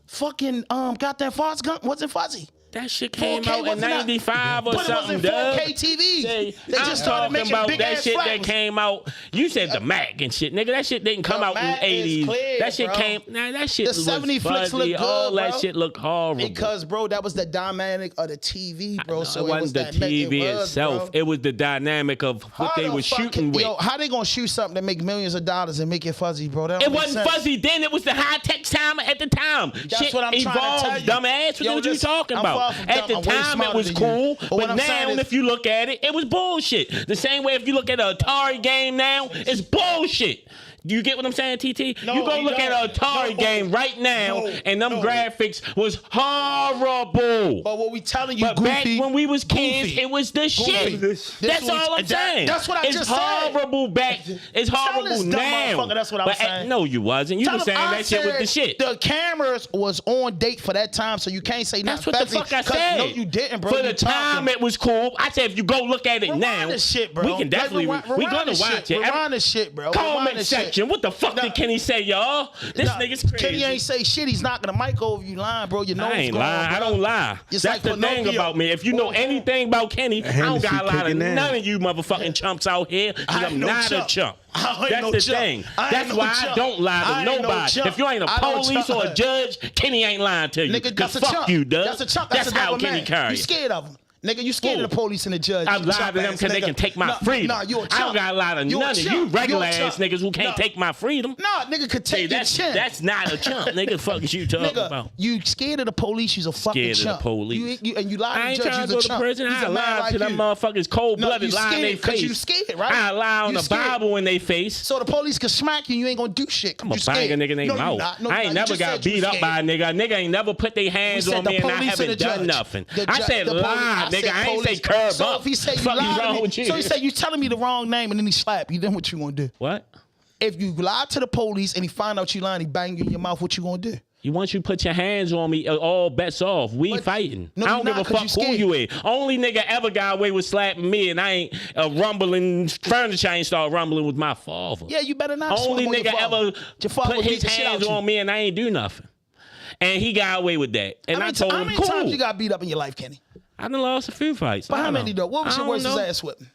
Fucking goddamn Forrest Gump wasn't fuzzy. That shit came out in 95 or something, But it wasn't 4K TVs. They just started making about that shit that came out. You said the Mac and shit, nigga. That shit didn't come out in the 80s. Clear, that shit came. Nah, that shit was 70 flicks look good, all that shit looked horrible. Because, bro, that was the dynamic of the TV, bro. So it wasn't the TV itself. It was the dynamic of what they were shooting with. Yo, how they gonna shoot something that make millions of dollars and make it fuzzy, bro? It wasn't fuzzy then. It was the high tech time at the time. That's what I'm trying to tell you. Dumbass. What you talking about? At the time, it was cool, but now, if you look at it, it was bullshit. The same way if you look at an Atari game now, it's bullshit. Do you get what I'm saying, TT? No, you go he look don't. at an Atari game right now, and them graphics was horrible. But what we telling you, But Goofy, back when we was kids, it was the shit. That's all I'm saying. That's what I just said. It's horrible back. It's horrible this dumb now. motherfucker, that's what I was saying. No, you wasn't. You Tell were him saying I that shit was the said shit. The cameras was on date for that time, so you can't say That's nothing. what the fuck I said. No, you didn't, bro. For the time, it was cool. I said if you go look at it rewind now, this shit, bro. we can definitely. We're gonna watch it. Rewind this shit, bro. Comment section. What the fuck did Kenny say, y'all? This nigga's crazy. Kenny ain't say shit. He's knocking the mic over you, lying, bro. You know I ain't lying. I don't lie. It's That's like the thing Pinocchio. about me. If you know anything about Kenny, I don't got a lot of kicking in. none of you motherfucking chumps out here. I I'm ain't no not a chump. chump. I ain't That's no the chump. thing. I ain't That's no why I chump. don't lie I to ain't no nobody. chump. If you ain't a I don't police or a chump. judge, Kenny ain't lying to you. Nigga, that's a fuck chump. you, Doug. That's a chump. That's a how double Kenny man. carry. You scared of him. Nigga, you scared Who? of the police and the judge. I You lie chump to them ass because they nigga. can take my freedom. Nah, you a chump. I don't got a lot of You a none of chump. you regular You a ass chump. niggas who can't Nah. take my freedom. Nah, nigga could Hey, take your chin. that's not a chump. Nigga, fuck is you talking Nigga, about? you scared of the police, you's a fucking Scared of chump. the police. And you lied to I the ain't judge, trying you's to a go to chump. prison. He's I a man lied like to them you. motherfuckers cold-blooded, you lying in their scared, 'cause face. you scared, right? I lie on You the scared. Bible in their face. So the police can smack you and you ain't gonna do shit. I'm gonna bang a nigga in their mouth. I ain't never got beat up by a nigga. A nigga ain't never put their hands We said on the me and I police and haven't the done judge. nothing. The I ju- said the police- lie, nigga. I ain't say police. curb So up. if he say you Fuck is lied to wrong me, with you? so he say you telling me the wrong name and then he slap you, then what you gonna do? What? If you lie to the police and he find out you lying, he bang you in your mouth, what you gonna do? Once you put your hands on me, all bets off. We But- fighting. No, I don't you give not, a 'cause fuck you who you is. Only nigga ever got away with slapping me, and I ain't rumbling furniture. I ain't start rumbling with my father. Yeah, you better not. Only swap on nigga your father. ever Your father put beat his the shit out hands you. on me, and I ain't do nothing. And he got away with that. And I told how him, many cool. times you got beat up in your life, Kenny? I done lost a few fights. But I how don't many know. though? What was I your don't worst know. ass whipping?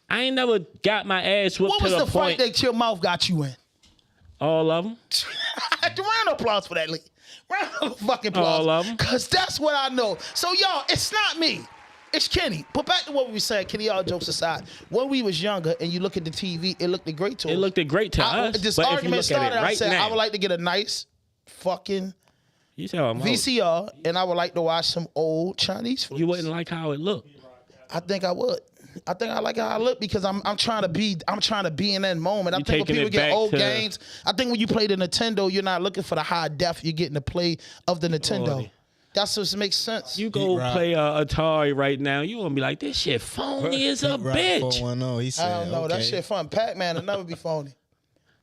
I ain't never got my ass whipped What to was the the fight point. that your mouth got you in? All of them. Round of applause for that, Lee. Round of fucking applause. All of 'em. Because that's what I know. So, y'all, it's not me. It's Kenny. But back to what we were saying, Kenny, all jokes aside. When we was younger and you look at the TV, it looked great to us. It looked great to us. This but if you argument look started, at it right I said, now, I would like to get a nice fucking you tell him, VCR, and I would like to watch some old Chinese flicks. you wouldn't like how it looked. I think I would. I think I like how I look because I'm trying to be in that moment. I You think when taking people it get back old to- games, I think when you play the Nintendo, you're not looking for the high def. You're getting the play of the Nintendo. Lordy. That's what makes sense. You go play Atari right now, you gonna be like, this shit phony as a bitch. 410. He said, I don't know. okay. That shit fun. Pac-Man will never be phony.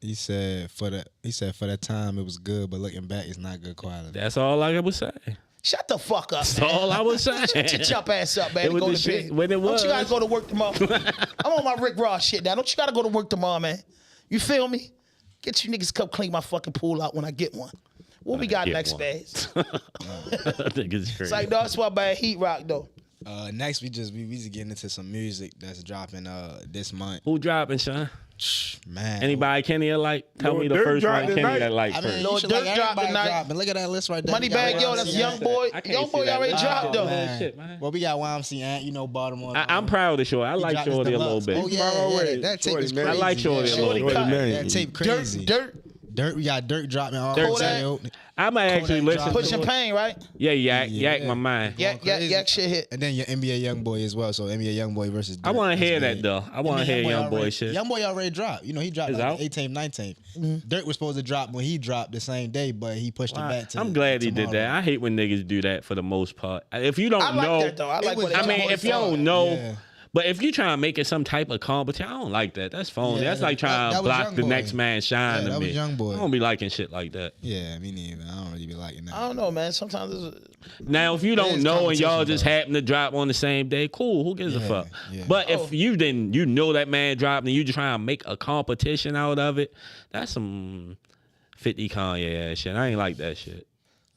He said for that time it was good, but looking back, it's not good quality. That's all I was saying. Shut the fuck up. That's all I was saying. Shut your chump ass up, man. It And was go the to shit bed. when it Don't was. you gotta go to work tomorrow? I'm on my Rick Ross shit now. Don't you gotta go to work tomorrow, man? You feel me? Get you niggas come clean my fucking pool out when I get one. What we got get next, one. Bags? I think it's crazy. It's like, dog, that's why I buy Heat Rock, though. Next we just getting into some music that's dropping this month. Who dropping, son? Man, Anybody Kenny or like? Tell Lil me the Durk first dropped one Kenny tonight. that like I first. mean, Lil you should Durk like dropped everybody tonight. dropping. Look at that list right there. Money We got Bag, yo, that's YMCA. Young Boy. I can't Young see Boy that. already Oh, dropped, though. man. Shit, man. Well, we got YMCA, and you know Baltimore. I'm proud of Shorty. I like dropped his Shorty a little deluxe. bit. Oh yeah, that tape is Shorty, crazy. man. I like Shorty a little Shorty bit. cut. That tape crazy. Dirt. We got Dirt dropping all Kodak. I might actually Kodak listen dropped. to Pushing it. Pain, right? Yeah, yak Yeah. my mind. Yak shit hit. And then your NBA YoungBoy as well. So NBA YoungBoy versus Dirt. I want to hear That's that big. though. I want to hear Young Boy shit. YoungBoy already dropped. You know, he dropped It's like out? 18th, 19th. Dirt was supposed to drop when he dropped the same day, but he pushed it back to I'm glad he did that. tomorrow. I hate when niggas do that for the most part. If you don't I like know, that, though. I like was- what I mean, if you don't know, Yeah. but if you trying to make it some type of competition, I don't like that. That's phony. Yeah, That's like trying that to was block the YoungBoy. next man's shine Yeah, to that me. was YoungBoy. I don't be liking shit like that. Yeah, me neither. I don't really be liking that. I don't know, man. Sometimes it's Now, if you don't is know and y'all competition, just though. happen to drop on the same day, cool. Who gives a Yeah, fuck? yeah. But Oh. if you didn't, you know that man dropped and you just trying to make a competition out of it, that's some 50 Kanye ass shit. I ain't like that shit.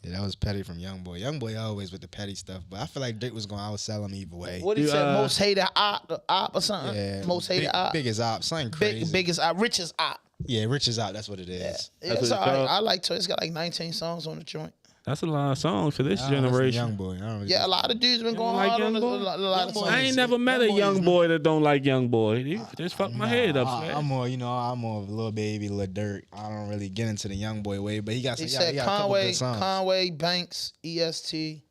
Yeah, that was petty from YoungBoy. YoungBoy always with the petty stuff, but I feel like Dick was going to outsell him either way. what he You, said, most hated op or something. Yeah, Most hated op. biggest op, something crazy. Biggest op, richest op. Yeah, Rich is out. That's what it is. Yeah, That's it's what all it's right. called? I like to. It's got like 19 songs on the joint. That's a lot of songs for this I don't listen to generation. YoungBoy. I don't really Yeah, a lot of dudes been going like hard on Young a Boy? lot of Young Boy songs. I ain't never met a Young Boy young is boy that don't like Young Boy. You just fuck my head up, man. I'm more, I'm more of a Lil Baby, Lil Durk. I don't really get into the YoungBoy way, but he got some. He He said got a couple Conway, good songs. Conway, Banks, EST.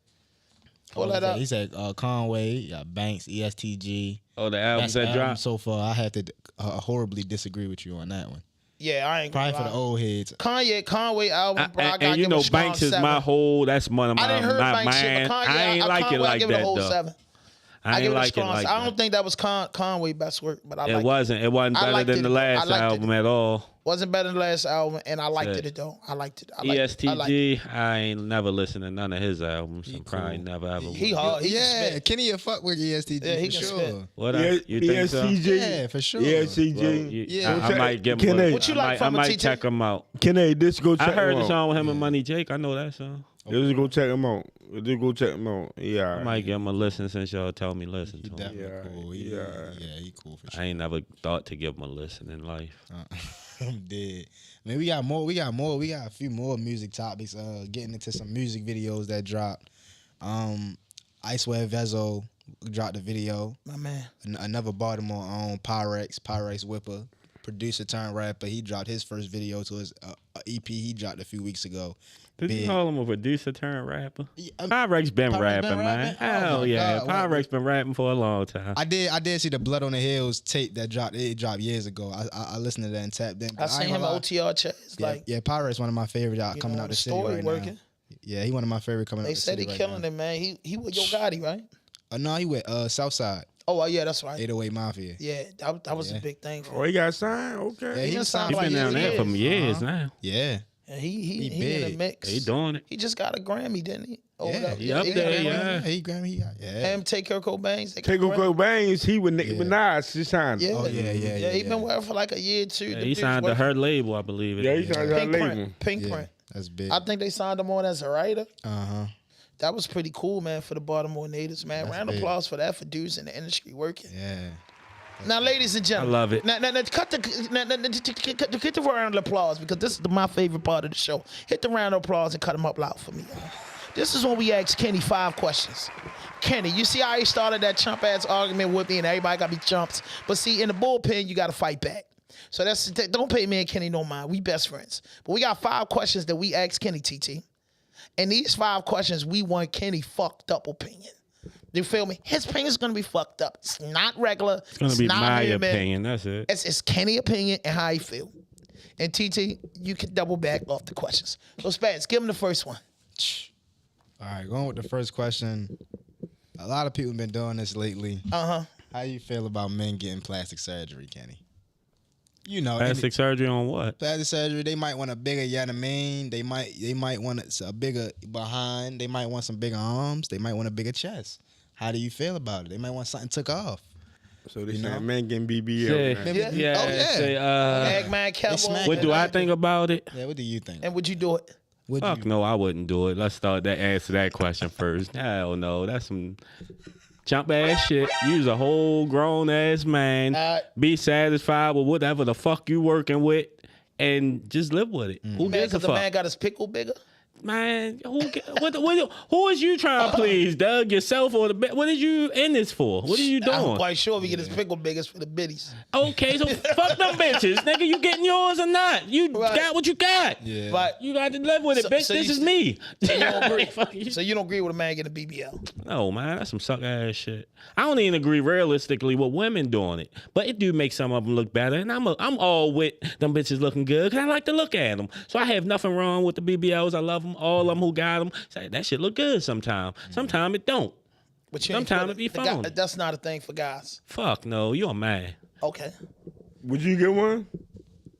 Pull that up. He said Conway, Banks, ESTG. Oh, the albums Best that album dropped. so far. I had to horribly disagree with you on that one. Yeah, I ain't Probably gonna for lie. the old heads. Conway album, bro. I gotta and you give know, a strong Banks is 7. my whole. That's one of my. I didn't hear Banks shit, but Kanye, I ain't like it like give it a that whole though. 7. I ain't like it strong like I that. don't think that was Conway's best work, but I It liked wasn't. It wasn't I better liked than it, the though. I last liked album it. at all. Wasn't better than the last album, and I liked it though. I liked it. I liked it. I liked it. ESTG, I ain't never listened to none of his albums. He I'm probably cool. never ever. He will. hard. He can Yeah, spit. Kenny a fuck with ESTG Yeah, he for can sure. spit. What you think so? ESTG. Yeah, for sure. ESTG. Yeah. I might give Can him. they- What you like I from him, might TT? check him out. This go check I heard him the out. song with him and Money Jake. I know that song. Just go check him out. Just go check him out. Yeah. I might give him a listen since y'all tell me listen He to him. definitely Yeah, cool. He cool for sure. I ain't never thought to give him a listen in life. I'm dead. Man, we got more. We got a few more music topics. Getting into some music videos that dropped. Icewear Vezo dropped a video. My man. Another Baltimore owned Pyrex Whipper, producer turned rapper. He dropped his first video to his EP he dropped a few weeks ago. Did you Big. call him a producer turned rapper? Yeah, Pyrex been Pyrex rapping, been man. rapping? Oh, Hell my yeah. God. Pyrex been rapping for a long time. I did see the Blood on the Hills tape that dropped. It dropped years ago. I listened to that and tapped in. I seen him at OTR chat. It's Yeah, like yeah, Pyrex one of my favorite you coming know, out the the city story right working. now. Yeah, he one of my favorite coming out They the said city he right killing now. it, man. He with Yo Gotti, right? No, he went Southside, Oh, yeah, that's right. 808 Mafia. Yeah, that was Yeah. a big thing for Oh, him. he got signed? Okay. Yeah, he done was signed He like been down there for years Uh-huh. now. Yeah, And he He in the big. mix. He doing it. He just got a Grammy, didn't he? Oh, yeah, he up got there, a Grammy. yeah. He Grammy, he got, yeah. Him, Take Care Cobain. Take a go bangs. He with Nicki Yeah. Minaj. She signed. Yeah. Oh, yeah. Yeah, he been working for like a year or two. Yeah, The he dude's signed to working- her label, I believe it. Yeah, he is. signed that Pink label. Print. Pink Yeah, Print. that's big. I think they signed him on as a writer. Uh-huh. That was pretty cool, man, for the Baltimore natives, man. That's Round of big. applause for that, for dudes in the industry working. Yeah. Now, ladies and gentlemen, I love it. Now, cut the round of applause because this is my favorite part of the show. Hit the round of applause and cut them up loud for me. Y'all. This is when we ask Kenny 5 questions. Kenny, you see how he started that chump ass argument with me and everybody got to be chumps. But see, in the bullpen, you got to fight back. So don't pay me and Kenny no mind. We best friends. But we got 5 questions that we asked Kenny, TT. And these 5 questions, we want Kenny fucked up opinion. You feel me? His opinion's gonna be fucked up. It's not regular. It's going to be not my human. opinion. That's it. It's Kenny opinion and how he feel. And TT, you can double back off the questions. So Spaz, give him the first one. All right, going with the first question. A lot of people been doing this lately. Uh-huh. How you feel about men getting plastic surgery, Kenny? You know, Plastic surgery on what? plastic surgery. They might want a bigger, you know what I mean? They might want a bigger behind. They might want some bigger arms. They might want a bigger chest. How do you feel about it? They might want something took off. So they You know? saying man getting BBL. Say, now. Maybe- yeah. Oh, yeah. Say, Eggman, Cowboy. smack what do I think about it? Yeah, what do you think? And would you do it? Would Fuck you? no, I wouldn't do it. Let's start that answer that question first. Hell no, that's some chump ass shit. You's a whole grown ass man. Be satisfied with whatever the fuck you working with, and just live with it. Who Man, gives a because the man fuck, got his pickle bigger. man? Who is you trying to please, Doug? Yourself or the? What is you in this for? What are you I'm doing? quite sure if he get his pickle bigger, it's for the biddies. Okay, so fuck them bitches, nigga. You getting yours or not? You Right. got what you got. Yeah. But You got to live with it, So- bitch. so This you is st- me. so you don't agree. Fuck you. So you don't agree with a man getting a BBL? No, man, that's some suck ass shit. I don't even agree realistically with women doing it, but it do make some of them look better, and I'm all with them bitches looking good because I like to look at them. So I have nothing wrong with the BBLs. I love them, all of them who got them. Say that shit look good sometimes. Sometimes it don't. But you ain't Sometimes put it be the guy- phony. That's not a thing for guys. Fuck no, you a man. Okay. Would you get one?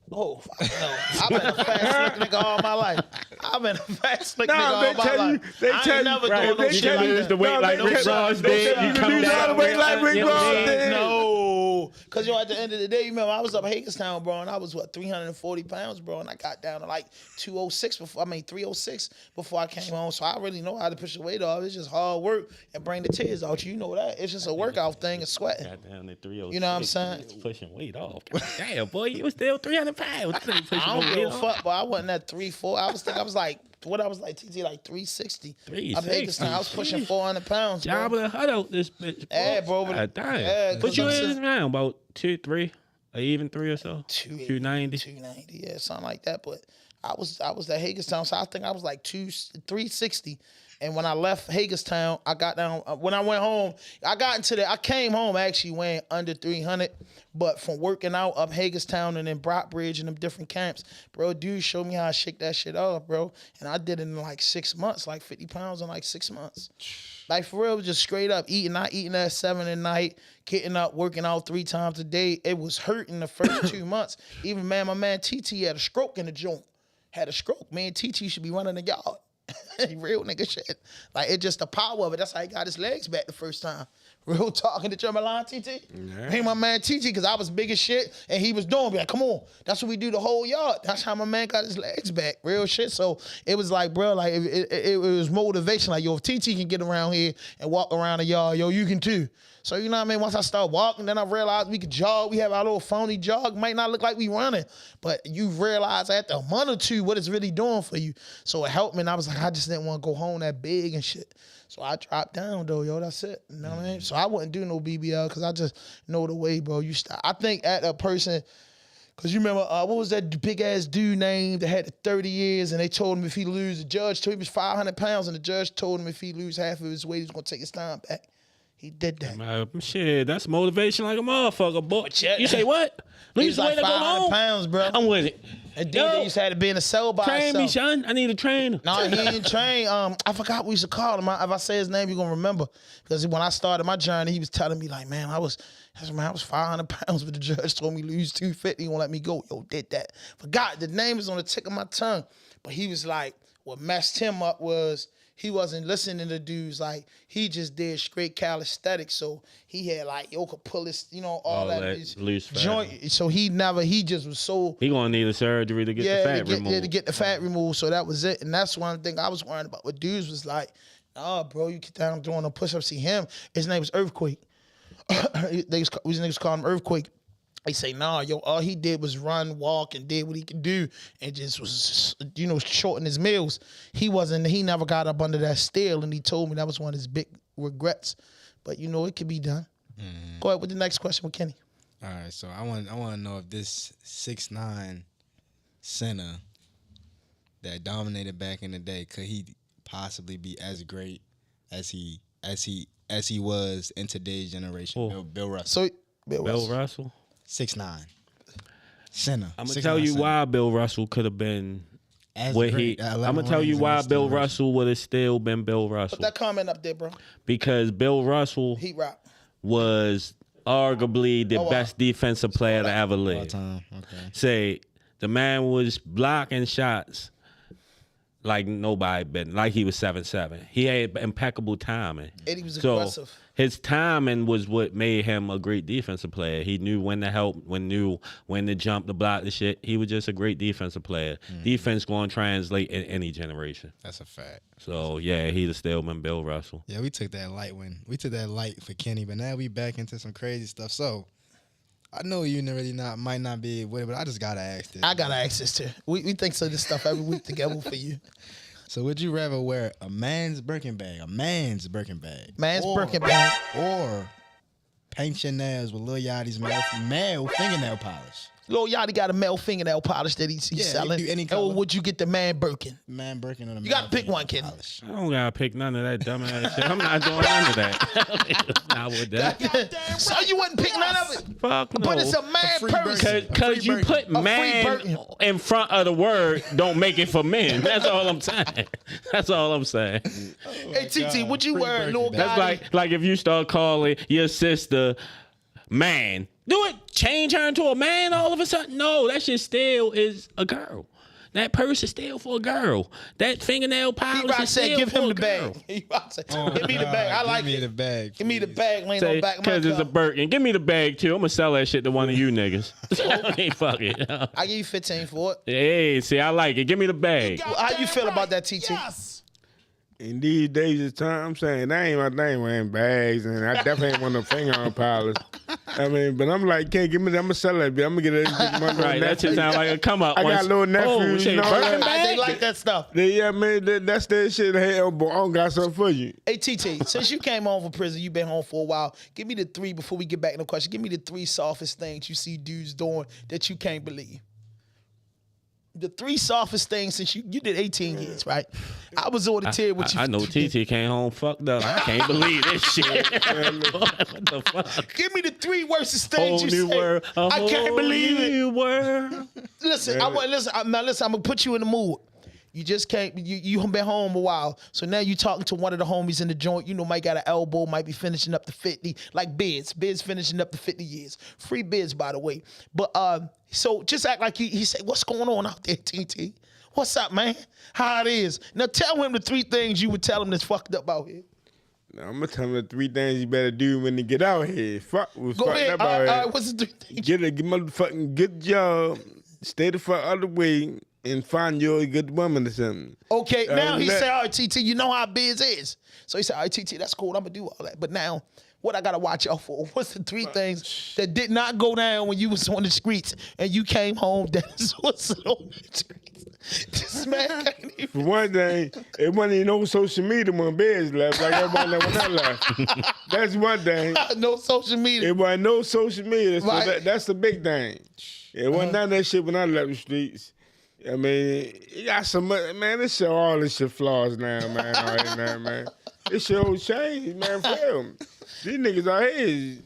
Oh, fuck no. I've been a fast slick nigga all my life. I've been a fast slick nigga Nah, all they my tell you. life. They I tell ain't you. never Right, doing no they shit tell like you that. the weight No, like they Rick tell- Ross they did. tell You you come to do down all the way there, like Rick you know Ross what I mean? did. No, because at the end of the day, remember I was up Hagerstown, bro, and I was 340 pounds, bro, and I got down to like 306 before I came home. So I really know how to push the weight off. It's just hard work and bring the tears out. You know that. It's just a workout thing and sweating. Got down at 306. You know what I'm saying? It's pushing weight off. God damn, boy, you was still 300 pounds. That ain't pushing I don't no give weight a off. fuck, but I wasn't at 340. I was like TT, like 360. Up 360. Hagerstown, I was pushing 400 pounds, Job bro. of the hut out this bitch. Yeah, bro, but- God damn. yeah, What 'cause you I'm is saying- now? About 2, 3, or even 3 or so? 280, 290. 290, yeah, something like that. But I was at Hagerstown, so I think I was like 360. And when I left Hagerstown, I got down. When I went home, I came home actually weighing under 300. But from working out up Hagerstown and then Brockbridge and them different camps, bro, dude showed me how I shake that shit off, bro. And I did it in like 6 months, like 50 pounds in like 6 months. Like for real, just straight up not eating at 7 at night, getting up, working out 3 times a day. It was hurting the first 2 months. Even my man TT had a stroke in the joint. Had a stroke. Man, TT should be running the yard. Real nigga shit. Like, it's just the power of it. That's how he got his legs back the first time. Real talking to German line, TT. Yeah. Me and my man TT, because I was big as shit, and he was doing. Be like, come on. That's what we do the whole yard. That's how my man got his legs back. Real shit. So it was like, bro, like, it was motivation. Like, yo, if TT can get around here and walk around the yard, yo, you can too. So, you know what I mean? Once I started walking, then I realized we could jog. We have our little phony jog. Might not look like we running, but you realize after a month or two what it's really doing for you. So it helped me, and I was like, I just didn't want to go home that big and shit. So I dropped down, though, yo. That's it. You know what I mean? So I wouldn't do no BBL because I just know the way, bro. You stop. I think at a person, because you remember, what was that big-ass dude named that had the 30 years, and they told him if he lose, the judge told him he was 500 pounds, and the judge told him if he lose half of his weight, he's going to take his time back. He did that. Shit, that's motivation like a motherfucker, boy. You say what? He's like 500 pounds, bro. I'm with it. And then they used to have to be in a cell by himself. Train me, son. I need a trainer. No, he didn't train. I forgot what we used to call him. If I say his name, you're going to remember. Because when I started my journey, he was telling me, like, man, I was 500 pounds, but the judge told me lose 250. He won't let me go. Yo, did that. Forgot. The name is on the tip of my tongue. But he was like, what messed him up was he wasn't listening to dudes. Like, he just did straight calisthenics. So he had like, yo, could pull his, all that loose joint. So he just was so. He gonna need a surgery to get the fat removed. Yeah, to get the fat removed. So that was it. And that's one thing I was worried about. What dudes was like, nah, bro, you get down doing a push-ups. See him, his name was Earthquake. These niggas call him Earthquake. They say, nah, yo, all he did was run, walk, and did what he could do, and just was, shorting his meals. He never got up under that steel, and he told me that was one of his big regrets. But it could be done. Mm-hmm. Go ahead with the next question with Kenny. All right, so I want to know if this 6'9" center that dominated back in the day, could he possibly be as great as he was in today's generation? Bill Russell. So Bill Russell? 6'9" center. I'm gonna tell you why Bill Russell could have been I'm gonna tell you why Bill Russell would have still been Bill Russell. Put that comment up there, bro. Because Bill Russell Heat rock was arguably the best defensive player to ever live. Okay. Say the man was blocking shots like nobody been. Like he was 7'7". He had impeccable timing. And he was aggressive. His timing was what made him a great defensive player. He knew when to help, when to jump, to block the shit. He was just a great defensive player. Mm-hmm. Defense going to translate in any generation. That's a fact. So, yeah, he'd have still been Bill Russell. Yeah, we took that light for Kenny, but now we back into some crazy stuff. So, I know you might not be with it, but I just got to ask this. I got to ask this, too. We think so this stuff every week together for you. So would you rather wear a man's Birkin bag, or paint your nails with Lil Yachty's male fingernail polish? Lil Yachty got a male fingernail polish that he's selling. Do any color. Or would you get the man Birkin? Man Birkin or the You got to pick one, Kenny. I don't got to pick none of that dumbass shit. I'm not doing none of that. Not with that. So you wouldn't pick none of it? Fuck no. But it's a man person. Because you put man in front of the word don't make it for men. That's all I'm saying. That's all I'm saying. Hey, TT, would you wear Lil Yachty? That's like if you start calling your sister man. Do it change her into a man all of a sudden? No, that shit still is a girl. That purse is still for a girl. That fingernail polish is still give for him a the girl. bag. Give me the bag. I like it. Give me the bag. Give me the bag. Laying on the back of my car. Because it's a Birkin. Give me the bag, too. I'm going to sell that shit to one of you niggas. Hey, fuck it. I give you 15 for it. Hey, see, I like it. Give me the bag. How you feel about that, TT? Yes. In these days of time, I'm saying that ain't my thing wearing bags, and I definitely ain't want no finger on polish. I mean, but I'm like, can't give me that. I'm gonna sell that bitch. I'm gonna get it. Right, that just sound like a come up. I got little nephews. They like that stuff. Yeah, man, that's that shit. Hell, boy, I don't got something for you. Hey, TT, since you came home from prison, you've been home for a while. Give me the 3 before we get back to the question. Give me the 3 softest things you see dudes doing that you can't believe. the 3 softest things since you did 18 years, right? I was on the tier with you. I know TT came home fucked up. I can't believe this shit. What the fuck? Give me the 3 worstest things Whole you new say. world. I can't believe it. New world. Listen, listen. I'm gonna put you in the mood. You just can't. You been home a while, so now you talking to one of the homies in the joint. You know, might got an elbow, might be finishing up to 50, like Biz. Biz finishing up to 50 years. Free Biz, by the way. But so just act like he said, "What's going on out there, TT? What's up, man? How it is?" Now tell him the 3 things you would tell him that's fucked up out here. Now, I'm gonna tell him the 3 things you better do when you get out here. Fuck, what's Go ahead. up out here? All right, what's the 3 things? Get a motherfucking good job. Stay the fuck out of the way. And find you a good woman or something. Okay, now he said, all right, TT, you know how Biz is. So he said, all right, TT, that's cool. I'm going to do all that. But now, what I got to watch out for? What's the 3 things that did not go down when you was on the streets and you came home? That's what's on the streets. This man can't even. For one thing, it wasn't even no social media when Biz left, like everybody left when I left. That's one thing. No social media. It wasn't no social media, so Right. that's the big thing. It wasn't none of that shit when I left the streets. I mean, you got some, man, this shit, all this shit flaws now, man. All right, now, man. This shit whole change, man, for them. These niggas out here,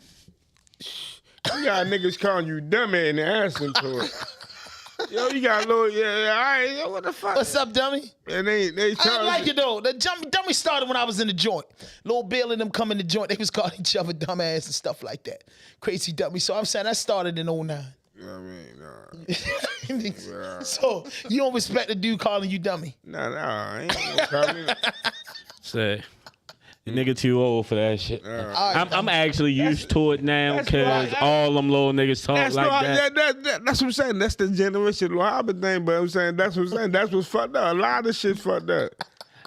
you got niggas calling you dummy and asking for it. Yo, you got a little, all right, yo, what the fuck? What's up, dummy? And they I didn't like it, though. The dummy started when I was in the joint. Lil Bill and them come in the joint. They was calling each other dumbass and stuff like that. Crazy dummy. So I'm saying that started in 09. I mean, nah. So you don't respect the dude calling you dummy? Nah, I ain't gonna call me. Say, the nigga too old for that shit. Right, I'm actually used to it now because all them little niggas talk That's like that. that's what I'm saying. That's the generation Hobbit thing, but I'm saying that's what I'm saying. That's what's fucked up. A lot of shit fucked up.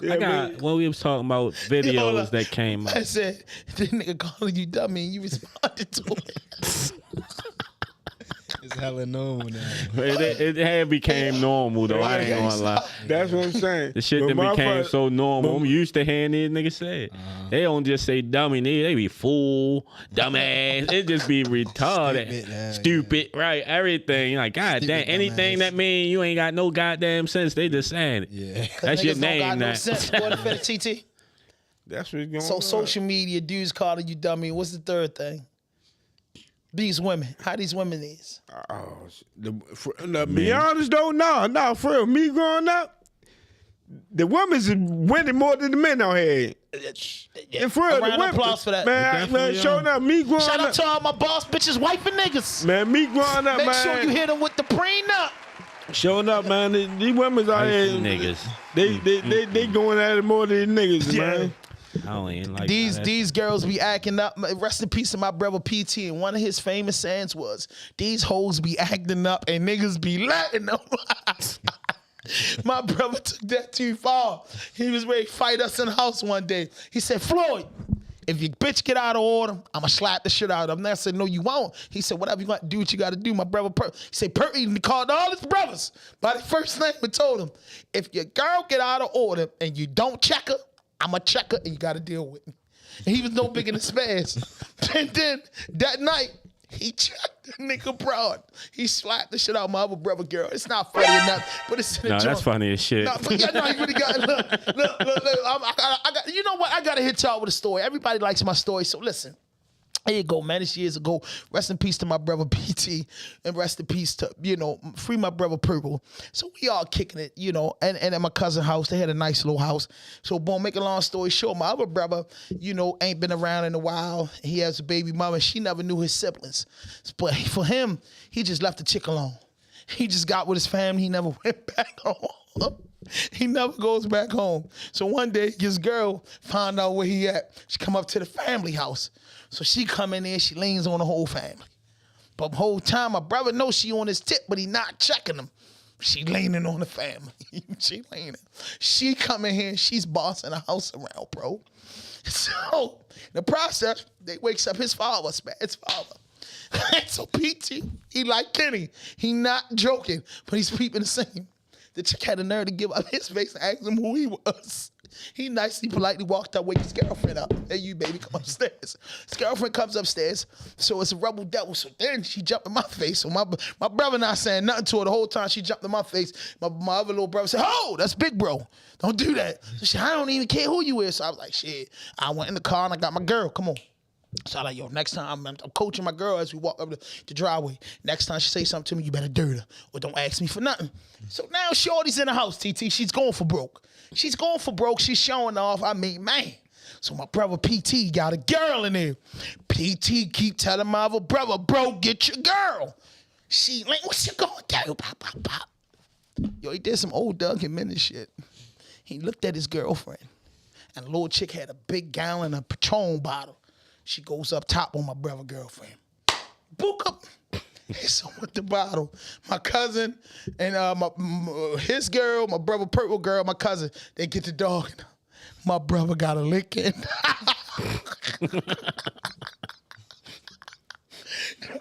When we was talking about videos that came out. I said, this nigga calling you dummy and you responded to it. It's hella normal now. It had became normal though. I ain't gonna lie. That's what I'm saying. The shit that became so normal. I'm used to hearing these niggas say it. They don't just say dummy, they be fool, dumbass. It just be retarded, stupid, right? Everything. Like, god damn, anything that mean you ain't got no goddamn sense, they just saying it. Yeah. That's your name now. now. No sense. What if TT? That's what's going on. So social media, dudes calling you dummy. What's the 3rd thing? These women, how these women is. Be honest though, no, for real. Me growing up, the women's winning more than the men out here. And for real, a round of applause for that. Man, showing up, me growing up. Shout out to all my boss bitches, wife and niggas. Man, me growing up, Make man. sure you hit them with the prenup. Showing up, man. These women's out here, Niggas. They going at it more than niggas, man. I don't even like These girls be acting up. Rest in peace to my brother PT. And one of his famous sayings was, "These hoes be acting up and niggas be letting them." My brother took that too far. He was ready to fight us in the house one day. He said, "Floyd, if your bitch get out of order, I'ma slap the shit out of him." I said, "No, you won't." He said, "Whatever you got to do, what you got to do." My brother, he said, he called all his brothers by the first name and told him, "If your girl get out of order and you don't check her, I'ma check her and you got to deal with me." And he was no bigger than Spaz. And then that night, he checked the nigga broad. He slapped the shit out of my other brother girl. It's not funny enough, but it's in the No, joint. that's funny as shit. No, but yeah, no, he really got look. I got. You know what? I gotta hit y'all with a story. Everybody likes my story, so listen. There you go, man. It's years ago. Rest in peace to my brother PT, and rest in peace to, free my brother Purple. So we all kicking it, and at my cousin's house, they had a nice little house. So, boom, make a long story short, my other brother, ain't been around in a while. He has a baby mama. She never knew his siblings. But for him, he just left the chick alone. He just got with his family. He never went back home. He never goes back home. So one day, his girl found out where he at. She come up to the family house. So she come in there, she leans on the whole family. But the whole time, my brother knows she on his tip, but he not checking him. She leaning on the family. She leaning. She come in here and she's bossing the house around, bro. So the process, they wakes up his father, his father. So PT, he like Kenny. He not joking, but he's peeping the same. The chick had the nerve to give up his face and ask him who he was. He nicely, politely walked up, wake his girlfriend up. Hey, you baby, come upstairs. His girlfriend comes upstairs, so it's a rebel devil. So then she jumped in my face. So my brother not saying nothing to her the whole time. She jumped in my face. My other little brother said, "Oh, that's big bro. Don't do that." So she, I don't even care who you is. So I was like, shit. I went in the car and I got my girl. Come on. So I'm like, yo, next time I'm coaching my girl as we walk up the driveway. Next time she say something to me, you better dirt her or don't ask me for nothing. So now Shorty's in the house, TT. She's going for broke. She's going for broke. She's showing off. I mean, man. So my brother PT got a girl in there. PT keep telling my other brother, bro, get your girl. She like, what's you going to do? Pop, pop, pop. Yo, he did some old Doug and Minnie shit. He looked at his girlfriend, and the little chick had a big gallon of Patron bottle. She goes up top on my brother girlfriend. Book up. So with the bottle, my cousin and his girl, my brother purple girl, my cousin, they get the dog. My brother got a licking.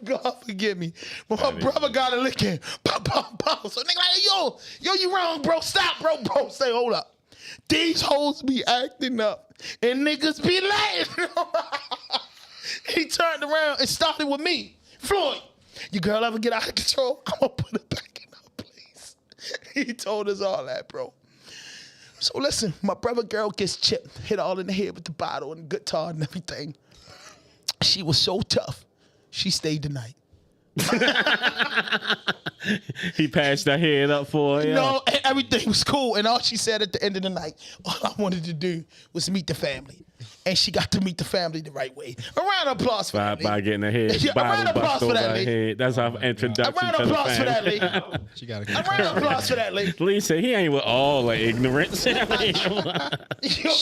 God forgive me. But my brother got a licking. Pop, pop, pop. So nigga like, yo, you wrong, bro. Stop, bro. Say, hold up. These hoes be acting up and niggas be laughing. He turned around and started with me. Floyd, your girl ever get out of control? I'm gonna put her back in her place. He told us all that, bro. So listen, my brother girl gets chipped, hit all in the head with the bottle and the guitar and everything. She was so tough, she stayed the night. He patched her head up for her. No, everything was cool. And all she said at the end of the night, all I wanted to do was meet the family. And she got to meet the family the right way. A round of applause for that. By getting her head, a round of applause for that, lady. Head. That's our introduction. A round of applause for that, lady. She got a round of applause for that, lady. Lee said he ain't with all the ignorance. She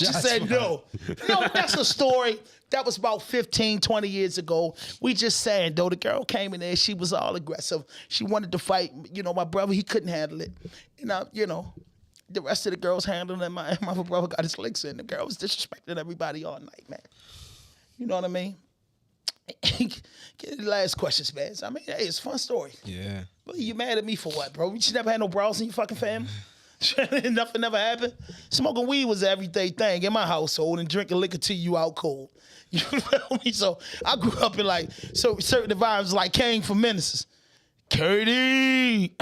said no. No, that's a story. That was about 15, 20 years ago. We just saying, though, the girl came in there. She was all aggressive. She wanted to fight. You know, my brother, he couldn't handle it. The rest of the girls handled it. My brother got his licks in. The girl was disrespecting everybody all night, man. You know what I mean? Get the last questions, man. I mean, hey, it's a fun story. Yeah. But you mad at me for what, bro? You just never had no bras in your fucking family? Nothing never happened? Smoking weed was an everyday thing in my household and drinking liquor till you out cold. You feel me? So I grew up in certain environments like came from Menaces. Katie.